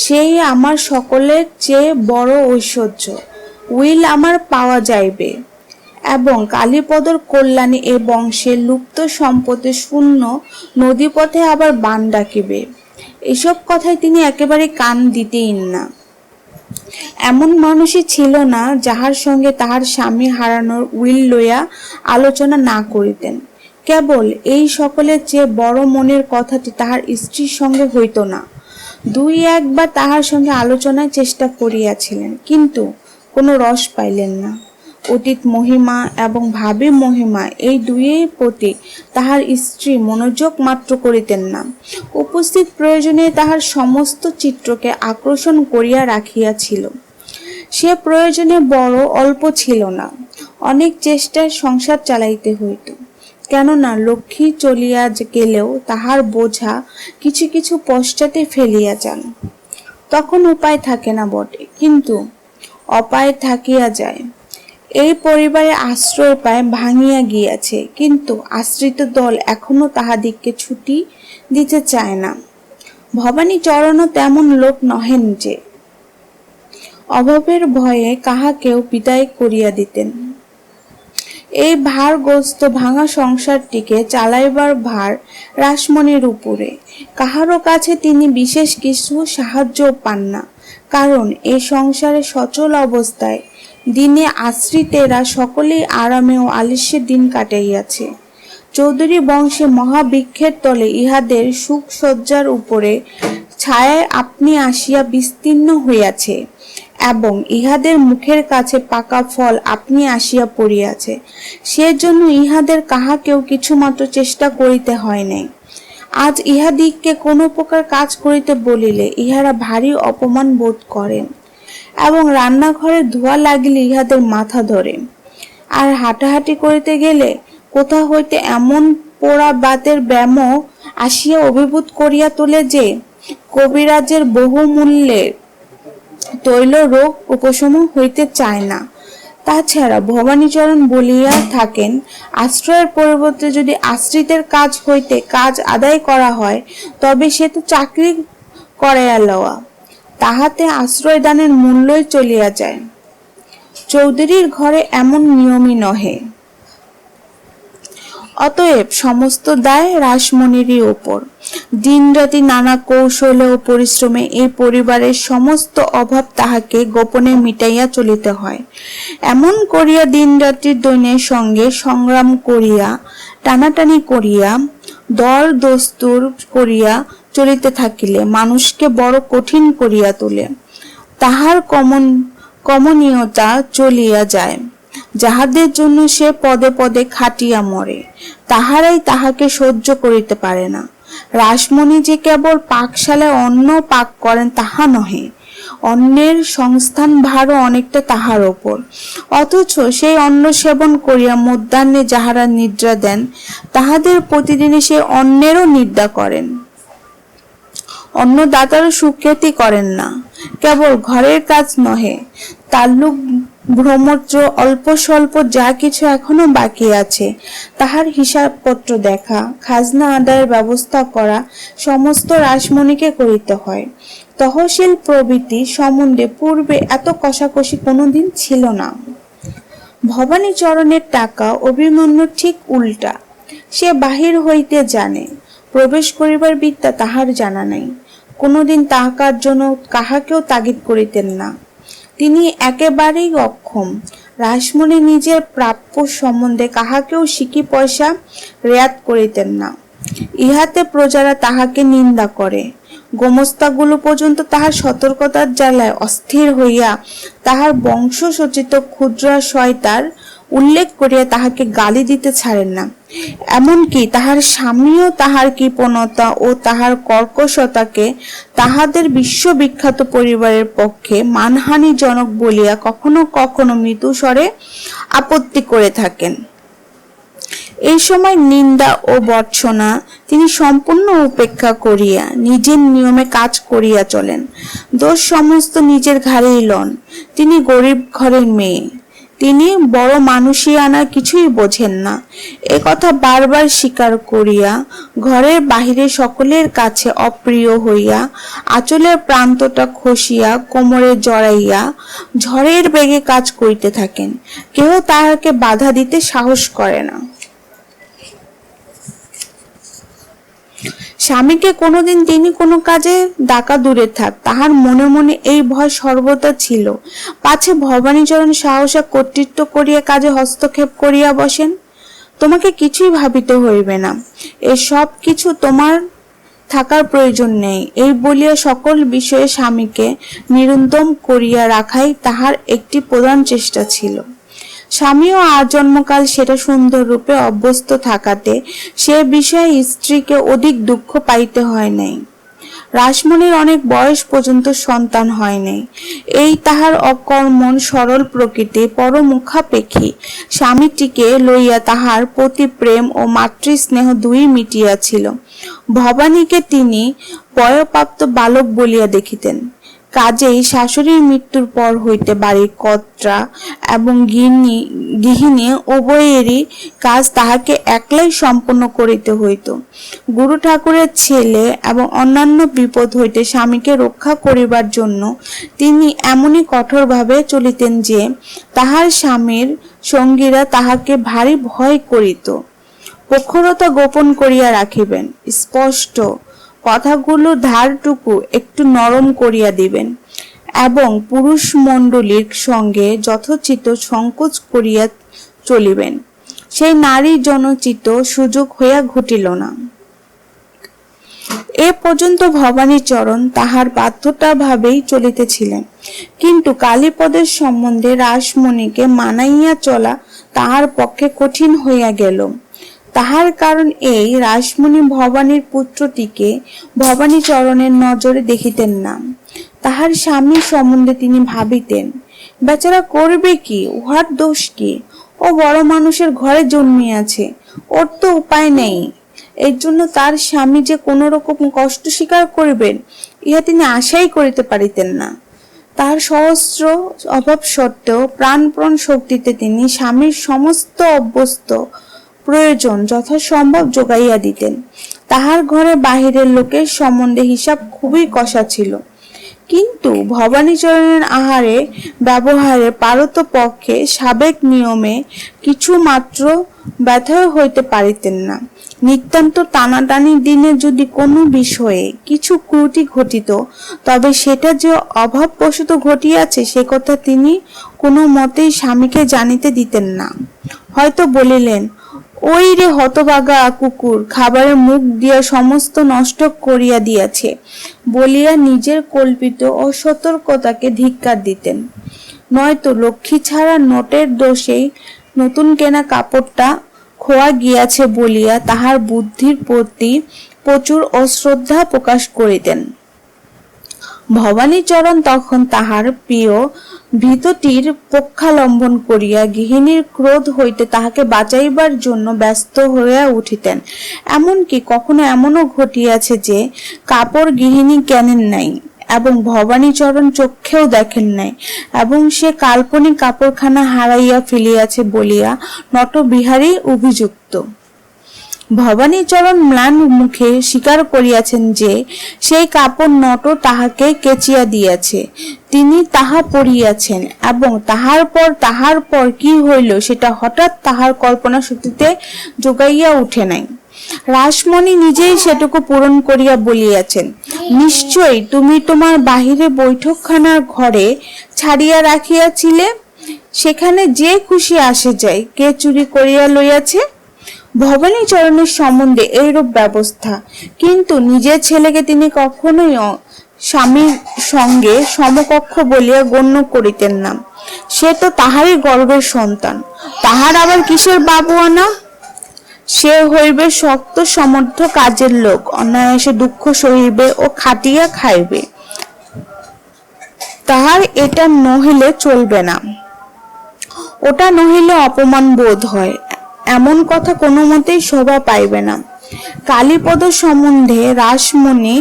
সেই আমার সকলের চেয়ে বড় ঐশ্বর্য। উইল আমার পাওয়া যাইবে এবং কালীপদর কল্যাণে এ বংশের লুপ্ত সম্পত্তি শূন্য নদীপথে আবার বান ডাকিবে। এসব কথায় তিনি একেবারে কান দিতেই না। এমন মানুষই ছিল না যাহার সঙ্গে তাহার স্বামী হারানোর উইল লইয়া আলোচনা না করিতেন। কেবল এই সকলের চেয়ে বড় মনের কথাটি তাহার স্ত্রীর সঙ্গে হইত না। দুই একবার তাহার সঙ্গে আলোচনার চেষ্টা করিয়াছিলেন, কিন্তু কোনো রস পাইলেন না। অতীত মহিমা এবং ভাবী মহিমা এই দুইয়ের প্রতি তাহার স্ত্রী মনোযোগ মাত্র করিতেন না। উপস্থিত প্রয়োজনে তাহার সমস্ত চিত্রকে আকর্ষণ করিয়া রাখিয়াছিল। সে প্রয়োজনে বড় অল্প ছিল না, অনেক চেষ্টায় সংসার চালাইতে হইত। কেননা লক্ষ্মী চলিয়া গেলেও তাহার বোঝা কিছু কিছু পশ্চাতে ফেলিয়া যান। তখন উপায় থাকে না বটে, কিন্তু অপায় থাকিয়া যায়। এই পরিবারে আশ্রয় পায় ভাঙিয়া গিয়াছে, কিন্তু আশ্রিত দল এখনো তাহাদিগকে ছুটি দিতে চায় না। ভবানীচরণও তেমন লোক নহেন যে অভাবের ভয়ে কাহাকেও বিদায় করিয়া দিতেন। এই ভারগ্রস্ত ভাঙা সংসারটিকে চালাইবার ভার রাসমণির উপরে। কাহারও কাছে তিনি বিশেষ কিছু সাহায্য পান না, কারণ এই সংসারে সচল অবস্থায় দিনে আশ্রিতেরা সকলেই আরামে ও আলস্যে দিন কাটাইয়াছে। চৌধুরী বংশে মহাবৃক্ষের তলে ইহাদের সুখ সজ্জার উপরে ছায়ায় আপনি আসিয়া বিস্তীর্ণ হইয়াছে এবং ইহাদের মুখের কাছে পাকা ফল আপনি আসিয়া পড়িয়াছে। সেজন্য ইহাদের কাহাকেও কিছুমাত্র চেষ্টা করিতে হয় নাই। আজ ইহাদিগকে কোনো প্রকার কাজ করিতে বলিলে ইহারা ভারী অপমান বোধ করেন এবং রান্নাঘরে ধোঁয়া লাগিলে ইহাদের মাথা ধরে। আর হাঁটাহাঁটি করিতে গেলে কোথা হইতে এমন পোড়া বাতের ব্যামো আসিয়া অভিভূত করিয়া তোলে যে কবিরাজের বহুমূল্যের তৈল রোগ উপশম হইতে চায় না। তাছাড়া ভবানীচরণ বলিয়া থাকেন, আশ্রয়ের পরিবর্তে যদি আশ্রিতের কাজ হইতে কাজ আদায় করা হয়, তবে সে তো চাকরি করাইয়া লওয়া, তাহাতে আশ্রয় দানের মূল্যই চলিয়া যায়। চৌধুরীর ঘরে এমন নিয়মই নহে। অতএব সমস্ত দায় রাসমণিরই ওপর। দিনরাতি নানা কৌশলে ও পরিশ্রমে এই পরিবারের সমস্ত অভাব তাহাকে গোপনে মিটাইয়া চলিতে হয়। এমন করিয়া দিনরাত্রি দৈন্যের সঙ্গে সংগ্রাম করিয়া, টানাটানি করিয়া, দর দস্তুর করিয়া চলিতে থাকিলে মানুষকে বড় কঠিন করিয়া তোলে। তাহার কমনীয়তা চলিয়া যায়। যাহাদের জন্য সে পদে পদে খাটিয়া মরে, তাহারাই তাহাকে সহ্য করিতে পারে না। রাসমণি যে কেবল পাকশালায় অন্ন পাক করেন তাহা নহে, অন্নের সংস্থান ভারও অনেকটা তাহার ওপর। অথচ সেই অন্ন সেবন করিয়া মধ্যাহ্নে যাহারা নিদ্রা দেন, তাহাদের প্রতিদিনই সে অন্নেরও নিন্দা করেন। অন্নদাতারও সুখ্যাতি করেন না। কেবল ঘরের কাজ নহে, তাল্লুক ভ্রমত্র অল্প স্বল্প যা কিছু এখনো বাকি আছে, তাহার হিসাবপত্র দেখা, খাজনা আদায়ের ব্যবস্থা করা সমস্ত রাসমণিকে করিতে হয়। তহসিল প্রভৃতি সম্বন্ধে পূর্বে এত কষাকষি কোনোদিন ছিল না। ভবানীচরণের টাকা অভিমন্যুর ঠিক উল্টা। সে বাহির হইতে জানে, প্রবেশ করিবার বিদ্যা তাহার জানা নাই। কোনোদিন তাহার জন্য কাহাকেও তাগিদ করিতেন না। তিনি একেবারেই অক্ষম। রাসমণি নিজের প্রাপ্য সম্বন্ধে কাহাকেও সিকি পয়সা রেয়াত করিতেন না। ইহাতে প্রজারা তাহাকে নিন্দা করে। গোমস্তাগুলো পর্যন্ত তাহার সতর্কতার জ্বালায় অস্থির হইয়া তাহার বংশসচিত ক্ষুদ্রাশয়তার উল্লেখ করিয়া তাহাকে গালি দিতে ছাড়েন না। এমনকি তাহার স্বামীও তাহার কৃপণতা ও তাহার কর্কশতাকে তাহাদের বিশ্ববিখ্যাত পরিবারের পক্ষে মানহানিজনক বলিয়া কখনো কখনো মৃদু স্বরে আপত্তি করে থাকেন। এই সময় নিন্দা ও ভর্ৎসনা তিনি সম্পূর্ণ উপেক্ষা করিয়া নিজের নিয়মে কাজ করিয়া চলেন। দোষ সমস্ত নিজের ঘাড়েই লন। তিনি গরিব ঘরের মেয়ে, তিনি বড় মানুষিয়ানা কিছুই বোঝেন না, এ কথা বারবার স্বীকার করিয়া ঘরের বাহিরে সকলের কাছে অপ্রিয় হইয়া আঁচলের প্রান্তটা খসিয়া কোমরে জড়াইয়া ঝড়ের বেগে কাজ করিতে থাকেন। কেহ তাহাকে বাধা দিতে সাহস করে না। স্বামীকে কোনোদিন তিনি কোনো কাজে ডাকা দূরে থাক, তাহার মনে মনে এই ভয় সর্বদা ছিল, পাছে ভবানীচরণ সাহসা কর্তৃত্ব করিয়া কাজে হস্তক্ষেপ করিয়া বসেন। তোমাকে কিছুই ভাবিতে হইবে না, এ সব কিছু তোমার থাকার প্রয়োজন নেই, এই বলিয়া সকল বিষয়ে স্বামীকে নিরুদ্যম করিয়া রাখাই তাহার একটি প্রধান চেষ্টা ছিল। স্বামীও আজন্মকাল সেটা সুন্দর রূপে অভ্যস্ত থাকাতে সে বিষয়ে স্ত্রীকে অধিক দুঃখ পাইতে হয় নাই। রাসমণির অনেক বয়স পর্যন্ত সন্তান হয় নাই। এই তাহার অকর্মণ সরল প্রকৃতি পরমুখাপেক্ষী স্বামীটিকে লইয়া তাহার প্রতি প্রেম ও মাতৃস্নেহ দুই মিটিয়াছিল। ভবানীকে তিনি বয়প্রাপ্ত বালক বলিয়া দেখিতেন। কাজেই শাশুড়ির মৃত্যুর পর হইতে বাড়ির কর্তা এবং গৃহিণী উভয়েরই কাজ তাহাকে একলাই সম্পন্ন করিতে হইত। গুরু ঠাকুরের ছেলে এবং অন্যান্য বিপদ হইতে স্বামীকে রক্ষা করিবার জন্য তিনি এমনই কঠোরভাবে চলিতেন যে তাহার স্বামীর সঙ্গীরা তাহাকে ভারী ভয় করিত। প্রখরতা গোপন করিয়া রাখিবেন, স্পষ্ট কথাগুলো ধারটুকু একটু নরম করিয়া দিবেন এবং পুরুষ মণ্ডলীর সঙ্গে যথোচিত সংকোচ করিয়া চলিবেন। সেই নারী জনচিত সুযোগ হইয়া ঘটিল না। এ পর্যন্ত ভবানীচরণ তাহার বাধ্যতা ভাবেই চলিতেছিলেন, কিন্তু কালীপদের সম্বন্ধে রাসমণিকে মানাইয়া চলা তাহার পক্ষে কঠিন হইয়া গেল। তাহার কারণ এই, রাসমণি ভবানীর পুত্রটিকে ভবানীচরণের নজরে দেখিতেন না। তাহার স্বামীর সম্বন্ধে তিনি ভাবিতেন, বেচারা করবে কি, উহার দোষ কি, ও বড় মানুষের ঘরে জন্মিয়াছে, ওর তো উপায় নেই। এর জন্য তার স্বামী যে কোন রকম কষ্ট স্বীকার করিবেন, ইহা তিনি আশাই করিতে পারিতেন না। তার সহস্র অভাব সত্ত্বেও প্রাণপণ শক্তিতে তিনি স্বামীর সমস্ত অভ্যস্ত প্রয়োজন যথাসম্ভব যোগাইয়া দিতেন। তাহার ঘরে বাহিরের লোকের সম্বন্ধে হিসাব খুবই কষা ছিল, কিন্তু ভবানীচরণের আহারে ব্যবহারে পারতপক্ষে সাবেক নিয়মে কিছু মাত্র ব্যথয় হইতে পারিতেন না। নিতান্ত টানাটানি দিনে যদি কোনো বিষয়ে কিছু ত্রুটি ঘটিত, তবে সেটা যে অভাববশত ঘটিয়াছে সে কথা তিনি কোনো মতেই স্বামীকে জানিতে দিতেন না। হয়তো বলিলেন, ওই রে হতভাগা কুকুর, খাবারে মুখ দিয়া সমস্ত নষ্ট করিয়া দিয়াছে বলিয়া নিজের কল্পিত অসতর্কতাকে ধিক্কার দিতেন। নয়তো লক্ষ্মী ছাড়া নোটের দোষেই নতুন কেনা কাপড়টা খোয়া গিয়াছে বলিয়া তাহার বুদ্ধির প্রতি প্রচুর অশ্রদ্ধা প্রকাশ করিতেন। ভবানীচরণ তখন তাহার প্রিয় ভীতটির পক্ষালম্বন করিয়া গৃহিণীর ক্রোধ হইতে তাহাকে বাঁচাইবার জন্য ব্যস্ত হইয়া উঠিতেন। এমনকি কখনো এমনও ঘটিয়াছে যে কাপড় গৃহিণী কেনেন নাই এবং ভবানীচরণ চক্ষেও দেখেন নাই, এবং সে কাল্পনিক কাপড়খানা হারাইয়া ফেলিয়াছে বলিয়া নটবিহারী অভিযুক্ত। ভবানীচরণ ম্লান মুখে স্বীকার করিয়াছেন যে সেই কাপড় নট তাহাকে কেচিয়া দিয়াছে, তিনি তাহা পরিয়াছেন, এবং তাহার পর কি হইল সেটা হঠাৎ তাহার কল্পনা শক্তিতে যোগাইয়া উঠে নাই। রাসমণি নিজেই সেটুকু পূরণ করিয়া বলিয়াছেন, নিশ্চয়ই তুমি তোমার বাহিরে বৈঠকখানার ঘরে ছাড়িয়া রাখিয়াছিলে, সেখানে যে খুশি আসে যায়, কে চুরি করিয়া লইয়াছে। ভবানীচরণের সম্বন্ধে এইরূপ ব্যবস্থা, কিন্তু নিজের ছেলেকে তিনি কখনোই স্বামীর সঙ্গে সমকক্ষ বলিয়া গণ্য করিতেন না। সে তো তাহারই গর্ভের সন্তান, তাহার আবার কিসের বাবুয়ানা? সে হইবে শক্ত সমর্থ কাজের লোক, অনায়াসে দুঃখ সহিবে ও খাটিয়া খাইবে, তাহার এটা নহিলে চলবে না, ওটা নহিলে অপমান বোধ হয়, এমন কথা কোনো মতেই শোভা পাইবে না। কালীপদ সম্বন্ধে রাসমণি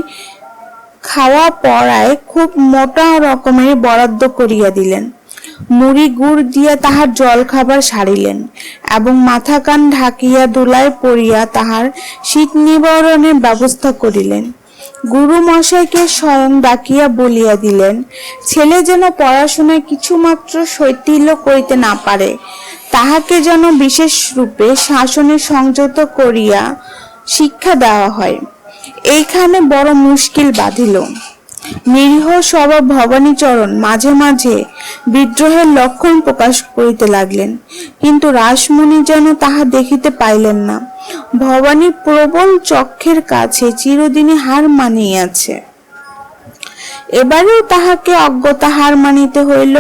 খাওয়া পড়ায় খুব মোটা রকমের বরাদ্দ করিয়া দিলেন। মুড়ি গুড় দিয়া তাহার জল খাবার সারিলেন এবং মাথা কান ঢাকিয়া দোলায় পড়িয়া তাহার শীত নিবারণের ব্যবস্থা করিলেন। গুরু মশাইকে স্বয়ং ডাকিয়া বলিয়া দিলেন, ছেলে যেন পড়াশোনায় কিছুমাত্র শৈথিল্য করিতে না পারে, তাহাকে যেন বিশেষ রূপে শাসনে সংযত করিয়া শিক্ষা দেওয়া হয়। এইখানে বড় মুশকিল বাধিল। নিরীহ স্বভাব ভবানীচরণ মাঝে মাঝে বিদ্রোহের লক্ষণ প্রকাশ করিতে লাগলেন, কিন্তু রাসমণি যেন তাহা দেখিতে পাইলেন না। ভবানী প্রবল চক্ষের কাছে চিরদিনই হার মানিয়াছে, এবারেও তাহাকে অজ্ঞতা হার মানিতে হইল,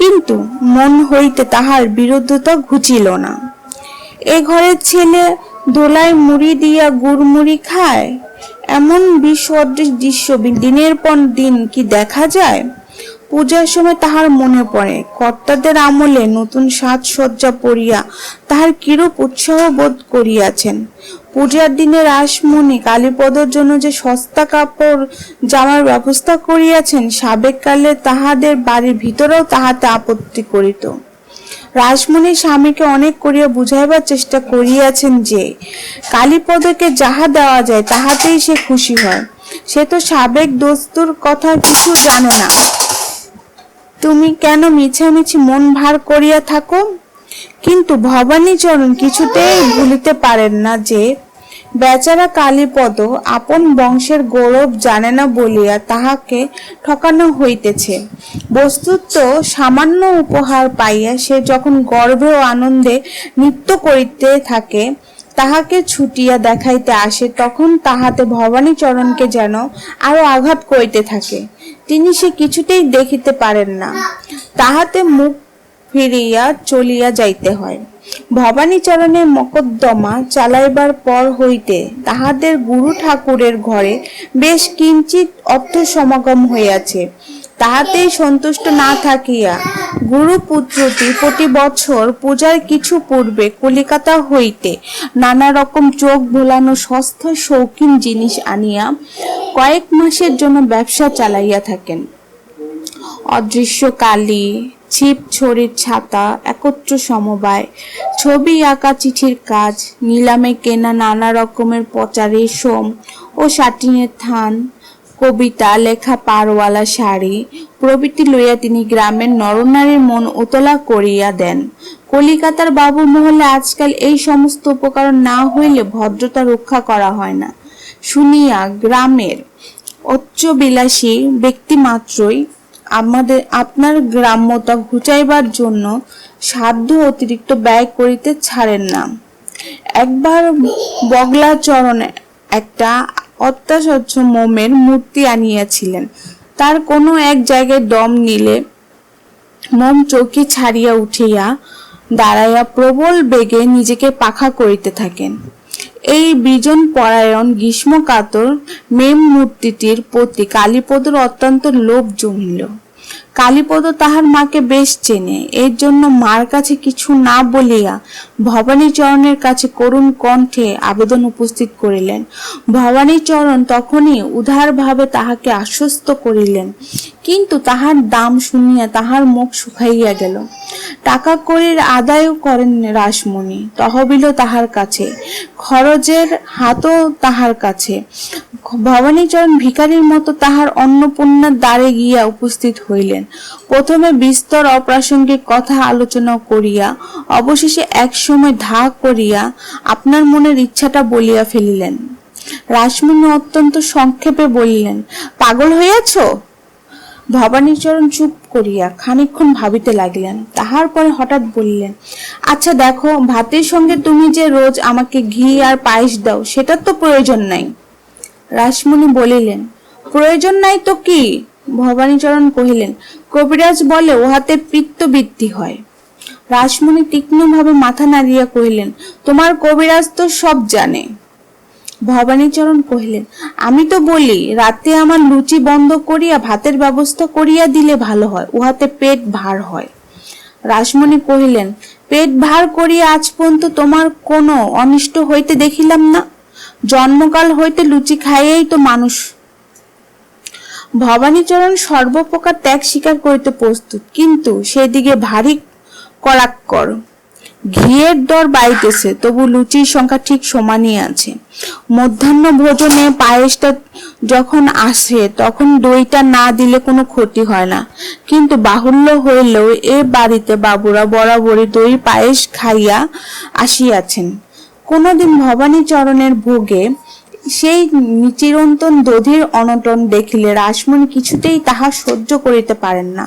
কিন্তু মন হইতে তাহার বিরুদ্ধতা ঘুচিল না। এ ঘরের ছেলে দোলায় মুড়ি দিয়া গুড় মুড়ি খায়, এমন বিসদৃশ দৃশ্য দিনের পর দিন কি দেখা যায়? পূজার সময় তাহার মনে পড়ে কর্তাদের আমলে নতুন সাজসজ্জা পরিয়া তাহার কিরূপ উৎসাহ বোধ করিয়াছেন। পূজার দিনে রাসমণি কালীপদর জন্য যে সস্তা কাপড় জামার ব্যবস্থা করিয়াছেন, সাবেককালে তাহাদের বাড়ির ভিতরেও তাহাতে আপত্তি করিত। রাসমণি স্বামীকে অনেক করিয়া বুঝাইবার চেষ্টা করিয়াছেন যে কালীপদকে যাহা দেওয়া যায় তাহাতেই সে খুশি হয়। সে তো সাবেক দস্তুর কথা কিছু জানে না, তুমি কেন মিছামিছি মন ভার করিয়া থাকো? কিন্তু ভবানীচরণ কিছুতেই ভুলিতে পারেন না যে বেচারা কালীপদ আপন বংশের গৌরব জানে না বলিয়া তাহাকে ঠকানো হইতেছে। বস্তুত সামান্য উপহার পাইয়া সে যখন গর্বে ও আনন্দে নৃত্য করিতে থাকে, তাহাকে ছুটিয়া দেখাইতে আসে, তখন তাহাতে ভবানীচরণকে যেন আরো আঘাত করিতে থাকে। তিনি সে কিছুতেই দেখিতে পারেন না, তাহাতে মুখ ফিরিয়া চলিয়া যাইতে হয়। ভবানীচরণের মকদ্দমা চালাইবার পর হইতে তাহাদের গুরু ঠাকুরের ঘরে বেশ কিঞ্চিত অর্থ সমাগম হইয়াছে। তাহাতেই সন্তুষ্ট না থাকিয়া গুরুপুত্রটি প্রতি বছর পূজার কিছু পূর্বে কলিকাতা হইতে নানা রকম চোখ ভোলানো সস্তা শৌখিন জিনিস আনিয়া কয়েক মাসের জন্য ব্যবসা চালাইয়া থাকেন। অদৃশ্য কালি, ছিপ ছড়ির ছাতা, একত্র সমবায়, ছবি আঁকা, চিঠির কাজ, নিলামে কেনা নানা রকমের পচা রেশম ও সাটিনের থান, কবিতা লেখা পারওয়ালা শাড়ি প্রভৃতি লইয়া তিনি গ্রামের নরনারীর মন উতলা করিয়া দেন। কলিকাতার বাবু মহলে আজকাল এই সমস্ত উপকরণ না হইলে ভদ্রতা রক্ষা করা হয় না শুনিয়া গ্রামের উচ্চবিলাসী ব্যক্তি মাত্রই আপনার গ্রাম্যতা ঘুচাইবার জন্য সাধ্য অতিরিক্ত ব্যয় করিতে ছাড়েন না। একবার বগলাচরণ একটা অত্যাশ্চর্য মোমের মূর্তি আনিয়াছিলেন। তার কোনো এক জায়গায় দম নিলে মোম চৌকি ছাড়িয়া উঠিয়া দাঁড়াইয়া প্রবল বেগে নিজেকে পাখা করিতে থাকেন। এই বিজন পরায়ণ গ্রীষ্মকাতর মেম মূর্তিটির প্রতি কালীপদর অত্যন্ত লোভ জমিল। কালীপদ তাহার মাকে বেশ চেনে, এর জন্য মার কাছে কিছু না বলিয়া ভবানীচরণের কাছে করুণ কণ্ঠে আবেদন উপস্থিত করিলেন। ভবানীচরণ তখনই উদার ভাবে তাহাকে আশ্বস্ত করিলেন, কিন্তু তাহার দাম শুনিয়া তাহার মুখ শুকাইয়া গেল। টাকা কড়ির আদায়ও করেন রাসমণি, তহবিলও তাহার কাছে, খরচের হাতও তাহার কাছে। ভবানীচরণ ভিখারীর মতো তাহার অন্নপূর্ণার দ্বারে গিয়া উপস্থিত হইলেন। প্রথমে বিস্তর অপ্রাসঙ্গিক কথা আলোচনা করিয়া অবশেষে এক সময় ধা করিয়া আপনার মনের ইচ্ছাটা বলিয়া ফেলিলেন। রাসমণি অত্যন্ত সংক্ষেপে বলিলেন, পাগল হইয়াছ? ভবানীচরণ চুপ করিয়া খানিকক্ষণ ভাবিতে লাগিলেন। তাহার পরে হঠাৎ বলিলেন, আচ্ছা দেখো, ভাতের সঙ্গে তুমি যে রোজ আমাকে ঘি আর পায়েস দাও, সেটার তো প্রয়োজন নাই। রাসমণি বলিলেন, প্রয়োজন নাই তো কি? ভবানীচরণ কহিলেন, কবিরাজ বলে উহাতে পিত্ত বৃদ্ধি হয়। রাসমণি তীক্ষ্ণভাবে মাথা নাড়িয়া কহিলেন, তোমার কবিরাজ তো সব জানে। ভবানীচরণ কহিলেন, আমি তো বলি রাতে আমার লুচি বন্ধ করিয়া ভাতের ব্যবস্থা করিয়া দিলে ভালো হয়, উহাতে পেট ভার হয়। রাসমণি কহিলেন, পেট ভার করিয়া আজ পর্যন্ত তোমার কোনো অনিষ্ট হইতে দেখিলাম না। জন্মকাল হইতে লুচি খাইয়াই তো মানুষ। ভবানীচরণ সর্বপ্রকার ত্যাগ স্বীকার করিতে প্রস্তুত, কিন্তু সেদিকে ভারী কড়াক্কর। ঘিয়ের দর বাড়িতেছে, তবু লুচির সংখ্যা ঠিক সমানই আছে। মধ্যাহ্ন ভোজনে পায়েসটা যখন আসে তখন দইটা না দিলে কোনো ক্ষতি হয় না, কিন্তু বাহুল্য হইলেও এ বাড়িতে বাবুরা বরাবরই দই পায়েস খাইয়া আসিয়াছেন। কোনদিন ভবানীচরণের ভোগে সেই চিরন্তন দধির অনটন দেখিলে রাসমণি কিছুতেই তাহা সহ্য করিতে পারেন না।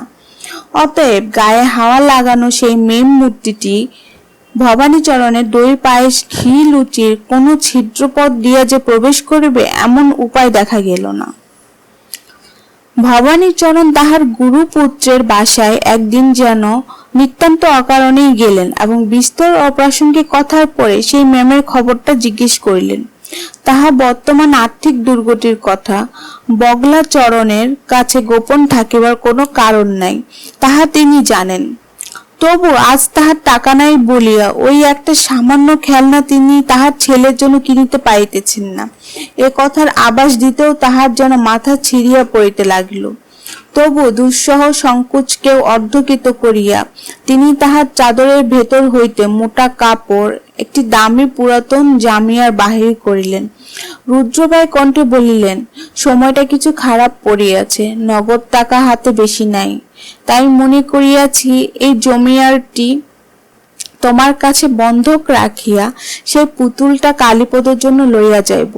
অতএব গায়ে হাওয়া লাগানো সেই মেম মূর্তিটি ভবানীচরণের দই পায়েস ঘি লুচির কোন ছিদ্রপথ দিয়া যে প্রবেশ করিবে এমন উপায় দেখা গেল না। ভবানীচরণ তাহার গুরুপুত্রের বাসায় একদিন যেন নিতান্ত অকারণেই গেলেন এবং বিস্তর অপ্রাসঙ্গিক কথার পরে সেই মেমের খবরটা জিজ্ঞেস করিলেন। তাহা বর্তমান আর্থিক দুর্গতির কথা, বগলাচরণের কাছে গোপন থাকিবার কোনো কারণ নাই, তাহা তিনি জানেন। তবু আজ তাহার টাকা নাই বলিয়া ওই একটা সামান্য খেলনা তিনি তাহার ছেলের জন্য কিনিতে পাইতেছেন না, এ কথার আভাস দিতেও তাহার যেন মাথা ছিড়িয়া পড়িতে লাগিল। তবু দুঃসহ সংকোচকেও অর্ধকৃত করিয়া তিনি তাহার চাদরের ভেতর হইতে মোটা কাপড় একটি দামি পুরাতন জামিয়ার বাহির করিলেন। রুদ্রবাই কণ্ঠে বলিলেন, সময়টা কিছু খারাপ পড়িয়াছে, নগদ টাকা হাতে বেশি নাই, তাই মনে করিয়াছি এই জমিয়ারটি তোমার কাছে বন্ধক রাখিয়া সেই পুতুলটা কালীপদর জন্য লইয়া যাইব।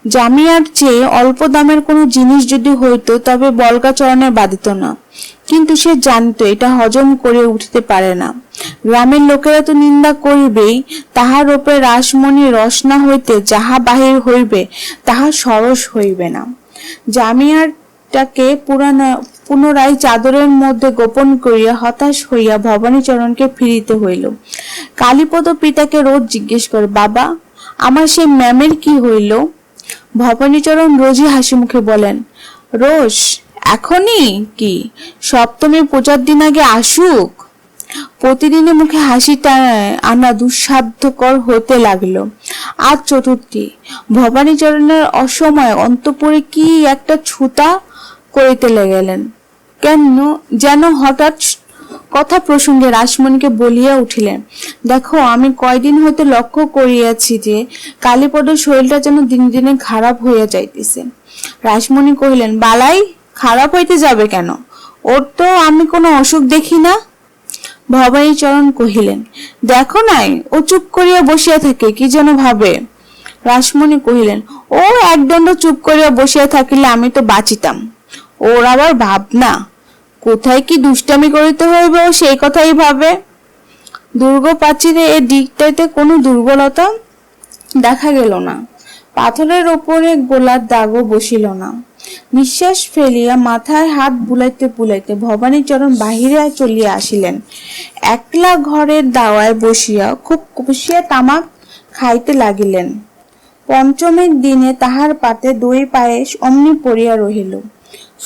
জামিয়ার চেয়ে অল্প দামের কোনো জিনিস যদি হইতো তবে বল্গাচরণের বাধিত না, কিন্তু সে জানিত এটা হজম করে উঠতে পারে না। গ্রামের লোকেরা তো নিন্দা করিবেই, তাহার উপরে রাসমণি রসনা হইতে যাহা বাহির হইবে তাহা সরস হইবে না। জামিয়ারটাকে পুনরায় চাদরের মধ্যে গোপন করিয়া হতাশ হইয়া ভবানীচরণকে ফিরিতে হইল। কালীপদ পিতাকে রোজ জিজ্ঞেস করে, বাবা, আমার সেই ম্যামের কি হইল? ভবানীচরণ রোজই হাসি মুখে বলেন, রোজ এখনই কি, সপ্তমী পূজার দিন আগে আসুক। প্রতিদিনের মুখে হাসিটা আনা দুঃসাধ্যকর হতে লাগলো। আজ চতুর্থী। ভবানীচরণের অসময়ে অন্তঃপুরে কি একটা ছুতা করিতে গেলেন। কেন যেন হঠাৎ কথা প্রসঙ্গে রাসমণিকে বলিয়া উঠিলেন, দেখো, আমি কয়দিন হইতে লক্ষ্য করিয়াছি যে কালীপদর শরীরটা যেন দিনে দিনে খারাপ হইয়া যাইতেছে। রাসমণি কহিলেন, বালাই, খারাপ হইতে যাবে কেন? ওর তো আমি কোনো অসুখ দেখি না। ভবানীচরণ কহিলেন, দেখো নাই, ও চুপ করিয়া বসিয়া থাকে, কি যেন ভাবে। রাসমণি কহিলেন, ও একদণ্ড চুপ করিয়া বসিয়া থাকিলে আমি তো বাঁচিতাম। ওর আবার ভাবনা, কোথায় কি দুষ্টামি করিতে হইবে ও সেই কথাই ভাবে। দুর্গ প্রাচীরে এ দিকটাতে কোনো দুর্বলতা দেখা গেল না। পাথরের ওপরে গোলার দাগও বসিল না। নিঃশ্বাস ফেলিয়া মাথায় হাত বুলাইতে বুলাইতে ভবানীচরণ বাহিরে চলিয়া আসিলেন। একলা ঘরের দাওয়ায় বসিয়া খুব কষিয়া তামাক খাইতে লাগিলেন। পঞ্চমীর দিনে তাহার পাতে দই পায়েস অমনি পড়িয়া রহিল।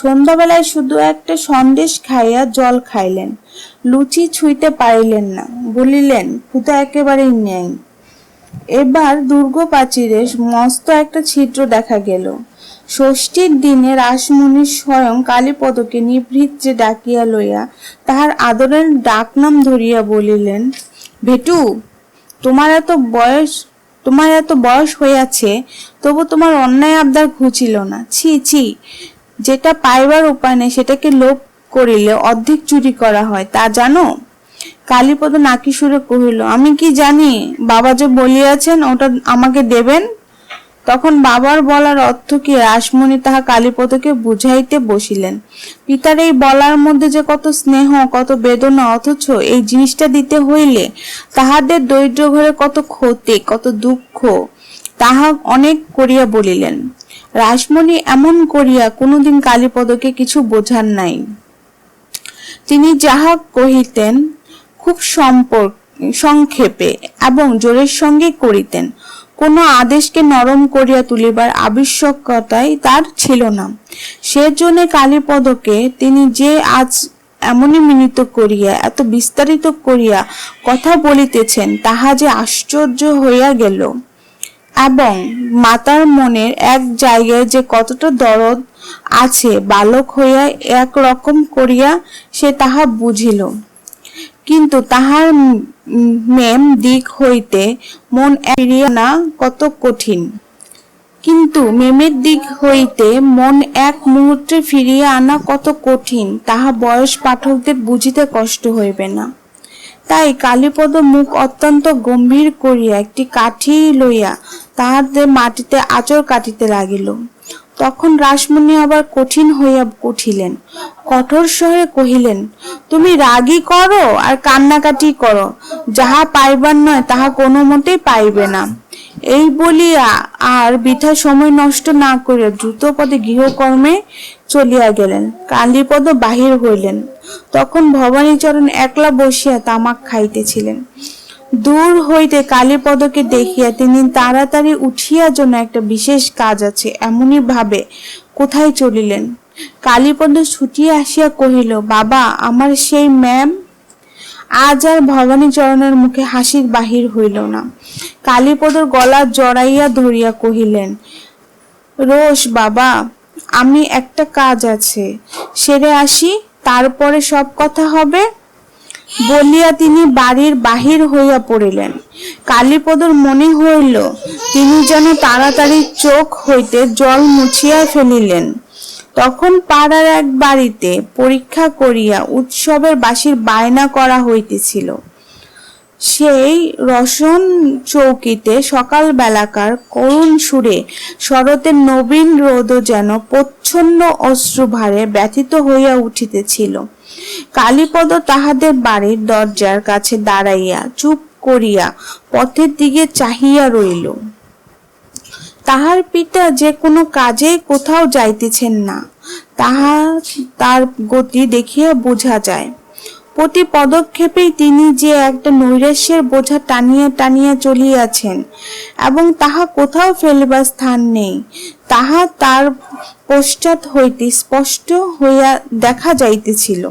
সন্ধ্যাবেলায় শুধু একটা সন্দেশ খাইয়া জল খাইলেন, লুচি ছুঁইতে পারিলেন না, বলিলেন ক্ষুধা একেবারেই নেই। এবার দুর্গ প্রাচীরে মস্ত একটা ছিদ্র দেখা গেল। ষষ্ঠীর দিনে রাসমণি স্বয়ং কালীপদকে নিভৃতে ডাকিয়া লইয়া তাহার আদরের ডাকনাম ধরিয়া বলিলেন, ভেটু, তোমার এত বয়স হইয়াছে, তবু তোমার অন্যায় আবদার ঘুচিল না। ছি ছি, যেটা পাইবার উপায় নেই সেটাকে লোভ করিলে অর্ধেক চুরি করা হয়, তা জানো? কালীপদ নাকি সুরে কহিল, আমি কি জানি? বাবা যে বলিয়াছেন ওটা আমাকে দেবেন। তখন বাবার বলার অর্থ কি রাসমণি তাহা কালীপদকে বুঝাইতে বসিলেন। পিতার এই বলার মধ্যে যে কত স্নেহ, কত বেদনা, অথচ এই জিনিসটা দিতে হইলে তাহাদের দরিদ্র ঘরে কত ক্ষতি, কত দুঃখ, তাহা অনেক করিয়া বলিলেন। রাসমণি এমন করিয়া কোনোদিন কালীপদকে কিছু বোঝান নাই। তিনি যাহা কহিতেন খুব সংক্ষেপে এবং জোরের সঙ্গে করিতেন। কোনো আদেশকে নরম করিয়া তুলিবার আবশ্যকতাই তার ছিল না। সেজন্য কালীপদকে তিনি যে আজ এমনই মিনিত করিয়া, এত বিস্তারিত করিয়া কথা বলিতেছেন, তাহা যে আশ্চর্য হইয়া গেল। এবং মাতার মনের এক জায়গায় যে কতটা দরদ আছে, বালক হইয়া এক রকম করিয়া সে তাহা বুঝিল। কিন্তু তাহার মেম দিক হইতে মন ফিরিয়া না কত কঠিন। কিন্তু মেমের দিক হইতে মন এক মুহূর্তে ফিরিয়া আনা কত কঠিন, তাহা বয়স পাঠকদের বুঝিতে কষ্ট হইবে না। তাই কালীপদ মুখ অত্যন্ত গম্ভীর করিয়া একটি কাঠি লইয়া তাহাদের মাটিতে আঁচড় কাটিতে লাগিল। তখন রাসমণি আবার কঠিন হইয়া উঠিলেন, কঠোর স্বরে কহিলেন, তুমি রাগই করো আর কান্নাকাটি করো, যাহা পাইবার নয় তাহা কোনো মতেই পাইবে না। এই বলিয়া আর বৃথা সময় নষ্ট না করিয়া দ্রুত পদে গৃহকর্মে চলিয়া গেলেন। কালীপদ বাহির হইলেন। তখন ভবানীচরণ একলা বসিয়া তামাক খাইতেছিলেন। দূর হইতে কালীপদকে দেখিয়া তিনি তাড়াতাড়ি উঠিয়া যেন একটা বিশেষ কাজ আছে এমনই ভাবে কোথায় চলিলেন। কালীপদ ছুটিয়া আসিয়া কহিল, বাবা, আমার সেই ম্যাম। আজ আর ভবানীচরণের মুখে হাসির বাহির হইল না। কালীপদর গলা জড়াইয়া ধরিয়া কহিলেন, রোষ বাবা, আমি একটা কাজ আছে, সেরে আসি, তারপরে সব কথা হবে। বলিয়া তিনি বাড়ির বাহির হইয়া পড়িলেন। কালীপদর মনে হইল তিনি যেন তাড়াতাড়ি চোখ হইতে জল মুছিয়া ফেলিলেন। তখন পাড়ার এক বাড়িতে পরীক্ষা করিয়া উৎসবের বাসির বায়না করা হইতেছিল। সেই রসন চৌকিতে সকাল বেলাকার করুণ সুরে শরতের নবীন রোদ যেন প্রচ্ছন্ন অশ্রুভারে ব্যথিত হইয়া উঠিতেছিল। কালীপদ তাহাদের বাড়ির দরজার কাছে দাঁড়াইয়া চুপ করিয়া পথের দিকে চাহিয়া রইল। তাহার পিতা যে কোনো কাজে কোথাও যাইতেছেন না, তাহা তার গতি দেখিয়া বোঝা যায়। প্রতি পদক্ষেপেই তিনি যে একটা নৈরাশ্যের বোঝা টানিয়া টানিয়া চলিয়াছেন এবং তাহা কোথাও ফেলিবার স্থান নেই, তাহা তার পশ্চাৎ হইতে স্পষ্ট হইয়া দেখা যাইতেছিল।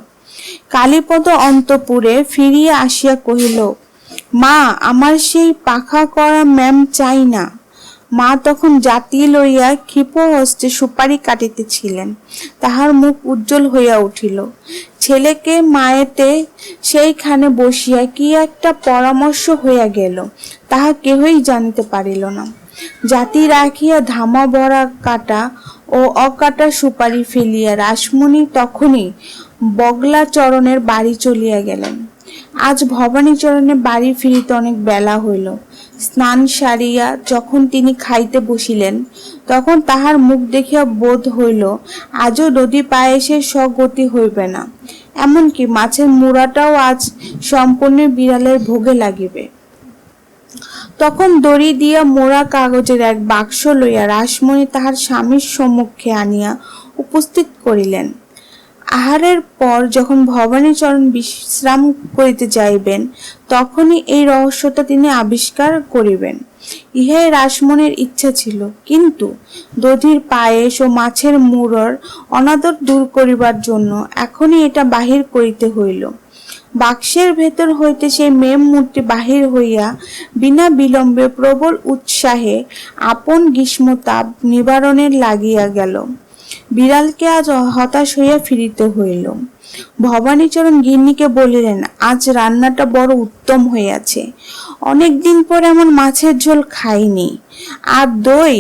কালীপদ অন্তঃপুরে ফিরিয়া আসিয়া কহিল, মা, আমার সেই পাখা করা ম্যাম চাই না। মা তখন জাতি লইয়া ক্ষিপ হস্তে সুপারি কাটিতেছিলেন। তাহার মুখ উজ্জ্বল হইয়া উঠিল। ছেলেকে মায়েতে সেইখানে বসিয়া কি একটা পরামর্শ হইয়া গেল, তাহা কেহই জানিতে পারিল না। জাতি রাখিয়া ধামা বড়া কাটা ও অকাটা সুপারি ফেলিয়া রাসমণি তখনই বগলাচরণের বাড়ি চলিয়া গেলেন। আজ ভবানীচরণের বাড়ি ফিরিতে অনেক বেলা হইল। স্নান সারিয়া যখন তিনি খাইতে বসিলেন, তখন তাহার মুখ দেখিয়া বোধ হইল আজও নদী পায়েসের স্বগতি হইবে না, এমনকি মাছের মুড়াটাও আজ সম্পূর্ণ বিড়ালের ভোগে লাগিবে। তখন দড়ি দিয়া মোড়া কাগজের এক বাক্স লইয়া রাসমণি তাহার স্বামীর সম্মুখে আনিয়া উপস্থিত করিলেন। আহারের পর যখন ভবানীচরণ বিশ্রাম করিতে যাইবেন, তখনই এই রহস্যটা তিনি আবিষ্কার করিবেন, ইহাই রাসমণির ইচ্ছা ছিল। কিন্তু দধির পায়েস ও মাছের মুড়োর অনাদর দূর করিবার জন্য এখনই এটা বাহির করিতে হইল। বাক্সের ভেতর হইতে সেই মেম মূর্তি বাহির হইয়া বিনা বিলম্বে প্রবল উৎসাহে আপন গ্রীষ্মতাপ নিবারণের লাগিয়া গেল। বিড়ালকে আজ হতাশ হইয়া ফিরিতে হইল। ভবানীচরণ গিন্নিকে বলিলেন, আজ রান্নাটা বড় উত্তম হইয়াছে, অনেকদিন পর এমন মাছের ঝোল খাইনি। আর দই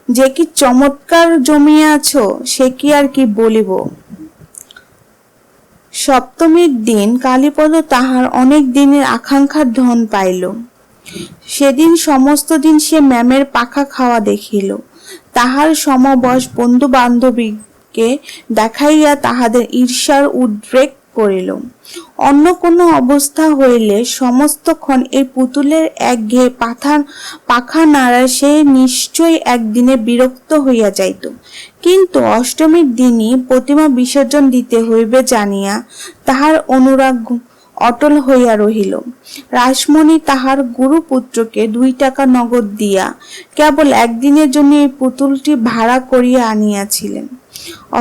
যে কি চমৎকার জমিয়াছ, সে কি আর কি বলিব। সপ্তমীর দিন কালীপদ তাহার অনেক দিনের আকাঙ্ক্ষার ধন পাইল। সেদিন সমস্ত দিন সে ম্যামের পাখা খাওয়া দেখিল। তাহার সমবয়স বন্ধু বান্ধবীকে দেখাইয়া তাহাদের ঈর্ষার উদ্রেক করিল। অন্য কোনো অবস্থা হইলে সমস্তক্ষণ এই পুতুলের একঘেয়ে পাখা নাড়ায় সে নিশ্চয়ই একদিনে বিরক্ত হইয়া যাইত। কিন্তু অষ্টমীর দিনই প্রতিমা বিসর্জন দিতে হইবে জানিয়া তাহার অনুরাগ অটল হইয়া রহিল। রাসমণি তাহার গুরুপুত্রকে 2 টাকা নগদ দিয়া কেবল একদিনের জন্য এই পুতুলটি ভাড়া করিয়া আনিয়াছিলেন।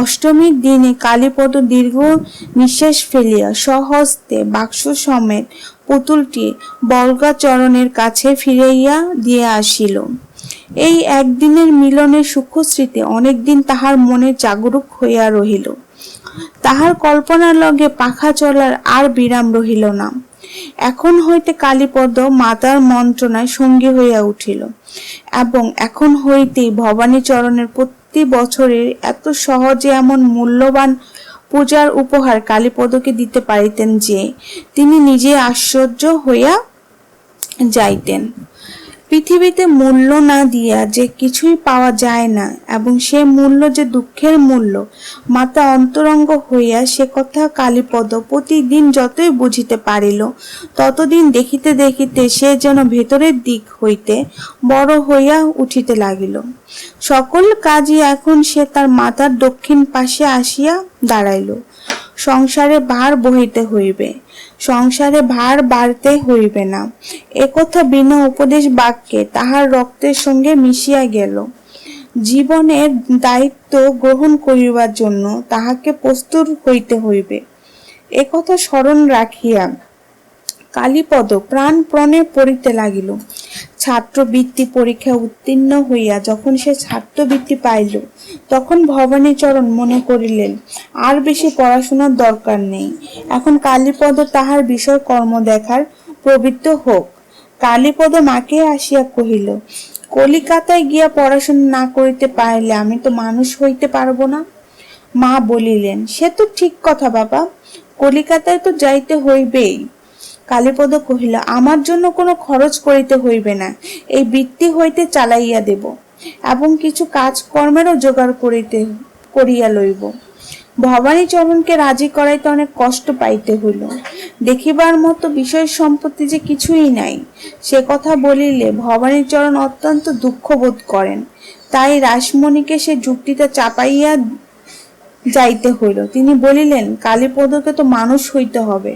অষ্টমীর দিনে কালীপদ দীর্ঘ নিঃশ্বাস ফেলিয়া স্বহস্তে বাক্স সমেত পুতুলটি বল্গাচরণের কাছে ফিরাইয়া দিয়া আসিল। এই একদিনের মিলনের সূক্ষ্ম স্মৃতি অনেকদিন তাহার মনে জাগরুক হইয়া রহিল। তাহার কল্পনার লগে পাখা চলার আর বিরাম রহিল না। এখন হইতে কালীপদ মাতার মন্ত্রণায় সঙ্গী হইয়া উঠিল, এবং এখন হইতেই ভবানীচরণের প্রতি বছরের এত সহজে এমন মূল্যবান পূজার উপহার কালীপদকে দিতে পারিতেন যে তিনি নিজে আশ্চর্য হইয়া যাইতেন। পৃথিবীতে মূল্য না দিয়া যে কিছুই পাওয়া যায় না, এবং সে মূল্য যে দুঃখের মূল্য, মাতা অন্তরঙ্গ হইয়া সে কথা কালীপদ প্রতিদিন যতই বুঝিতে পারিল, ততদিন দেখিতে দেখিতে সে যেন ভেতরের দিক হইতে বড় হইয়া উঠিতে লাগিল। সকল কাজই এখন সে তার মাতার দক্ষিণ পাশে আসিয়া দাঁড়াইল। সংসারে ভার বহিতে হইবে, সংসারে ভার বাড়তে হইবে না, একথা বিনা উপদেশ বাক্যে তাহার রক্তের সঙ্গে মিশিয়া গেল। জীবনের দায়িত্ব গ্রহণ করিবার জন্য তাহাকে প্রস্তুত হইতে হইবে, একথা স্মরণ রাখিয়া কালীপদ প্রাণপণে পড়িতে লাগিল। ছাত্রবৃত্তি পরীক্ষা উত্তীর্ণ হইয়া যখন সে ছাত্রবৃত্তি পাইল, তখন ভবানীচরণ মনে করিলেন আর বেশি পড়াশোনার দরকার নেই, এখন কালীপদ তাহার বিষয় কর্ম দেখার প্রবৃত্ত হোক। কালীপদ মাকে আসিয়া কহিল, কলিকাতায় গিয়া পড়াশোনা না করিতে পারিলে আমি তো মানুষ হইতে পারব না। মা বলিলেন, সে তো ঠিক কথা বাবা, কলিকাতায় তো যাইতে হইবেই। কালীপদ কহিল, আমার জন্য কোনো খরচ করিতে হইবে না, এই বৃত্তি হইতে চালাইয়া দেব, এবং কিছু কাজকর্মেরও জোগাড় করিয়া লইব। ভবানীচরণকে রাজি করাইতে অনেক কষ্ট পাইতে হইল। দেখিবার মতো বিষয় সম্পত্তি যে কিছুই নাই, সে কথা বলিলে ভবানীচরণ অত্যন্ত দুঃখ বোধ করেন। তাই রাসমণিকে সে যুক্তিটা চাপাইয়া যাইতে হইল। তিনি বলিলেন, কালীপদকে তো মানুষ হইতে হবে,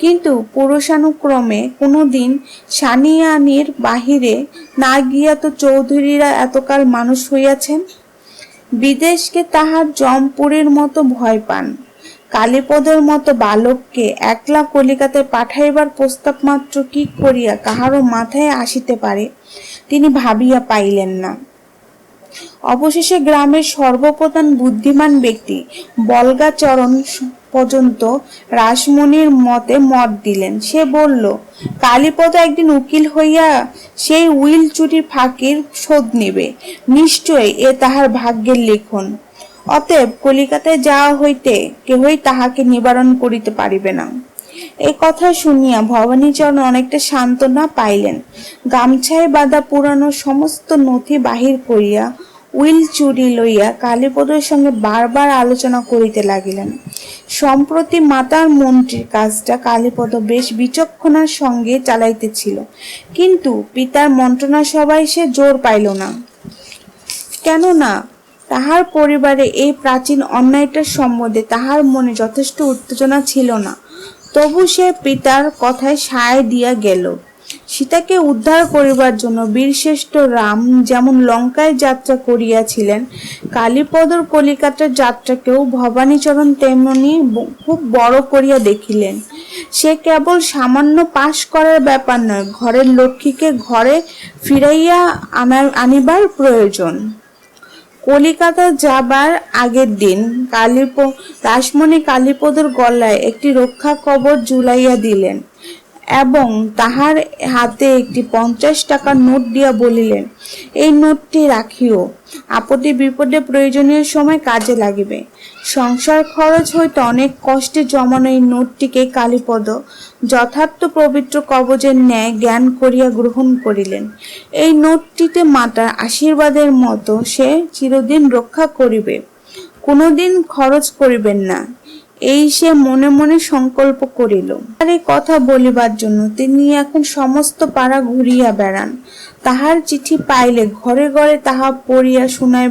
কিন্তু পুরুষানুক্রমে কোনোদিন সানিয়ানির বাহিরে না গিয়া তো চৌধুরীরা এতকাল মানুষ হইয়াছেন। বিদেশকে তাহার জমপুরীর মতো ভয় পান। কালীপদের মতো বালককে একলা কলিকাতায় পাঠাইবার প্রস্তাব মাত্র কি করিয়া কাহারও মাথায় আসিতে পারে, তিনি ভাবিয়া পাইলেন না। অবশেষে গ্রামের সর্বপ্রধান বুদ্ধিমান ব্যক্তি বল্গাচরণ পর্যন্ত রাসমণির মতে মত দিলেন। সে বলল, কালীপদ একদিন উকিল হইয়া সেই উইল চুরির ফাঁকির শোধ নিবে, নিশ্চয় এ তাহার ভাগ্যের লিখন। অতএব কলিকাতায় যাওয়া হইতে কেহই তাহাকে নিবারণ করিতে পারিবে না। এই কথা শুনিয়া ভবানীচরণ অনেকটা সান্ত্বনা পাইলেন। গামছায় বাঁধা পুরানো সমস্ত নথি বাহির করিয়া উইল চুরি লইয়া কালীপদের সঙ্গে বারবার আলোচনা করিতে লাগিলেন। সম্প্রতি মাতার মন্ত্রীর কাজটা কালীপদ বেশ বিচক্ষণার সঙ্গে চালাইতেছিল, কিন্তু পিতার মন্ত্রণা সভায় সে জোর পাইল না। কেননা তাহার পরিবারে এই প্রাচীন অন্যায়টার সম্বন্ধে তাহার মনে যথেষ্ট উত্তেজনা ছিল না। তবু সে পিতার কথায় সায় দিয়া গেল। সীতাকে উদ্ধার করিবার জন্য বীরশ্রেষ্ঠ রাম যেমন লঙ্কায় যাত্রা করিয়াছিলেন, কালীপদর কলিকাতার যাত্রাকেও ভবানীচরণ তেমনি খুব বড় করিয়া দেখিলেন। সে কেবল সামান্য পাশ করার ব্যাপার নয়, ঘরের লক্ষ্মীকে ঘরে ফিরাইয়া আনিবার প্রয়োজন। কলিকাতা যাবার আগের দিন রাসমণি কালীপদর গলায় একটি রক্ষা কবচ ঝুলাইয়া দিলেন এবং তাহার হাতে একটি 50 টাকার নোট দিয়া বলিলেন, এই নোটটি রাখিও, আপদে বিপদে প্রয়োজনীয় সময় কাজে লাগিবে। সংসার খরচ হইতে অনেক কষ্টে জমানো এই নোটটিকে কালীপদ যথার্থ পবিত্র কবচের ন্যায় জ্ঞান করিয়া গ্রহণ করিলেন। এই নোটটিতে মাতার আশীর্বাদের মতো সে চিরদিন রক্ষা করিবে, কোনোদিন খরচ করিবেন না, এই সে মনে মনে সংকল্প করিল। আর এই কথা বলিবার জন্য তিনি এখন সমস্ত পাড়া ঘুরিয়া বেড়ান। তাহার চিঠি পাইলে ঘরে ঘরে তাহা পড়িয়া শুনাইবার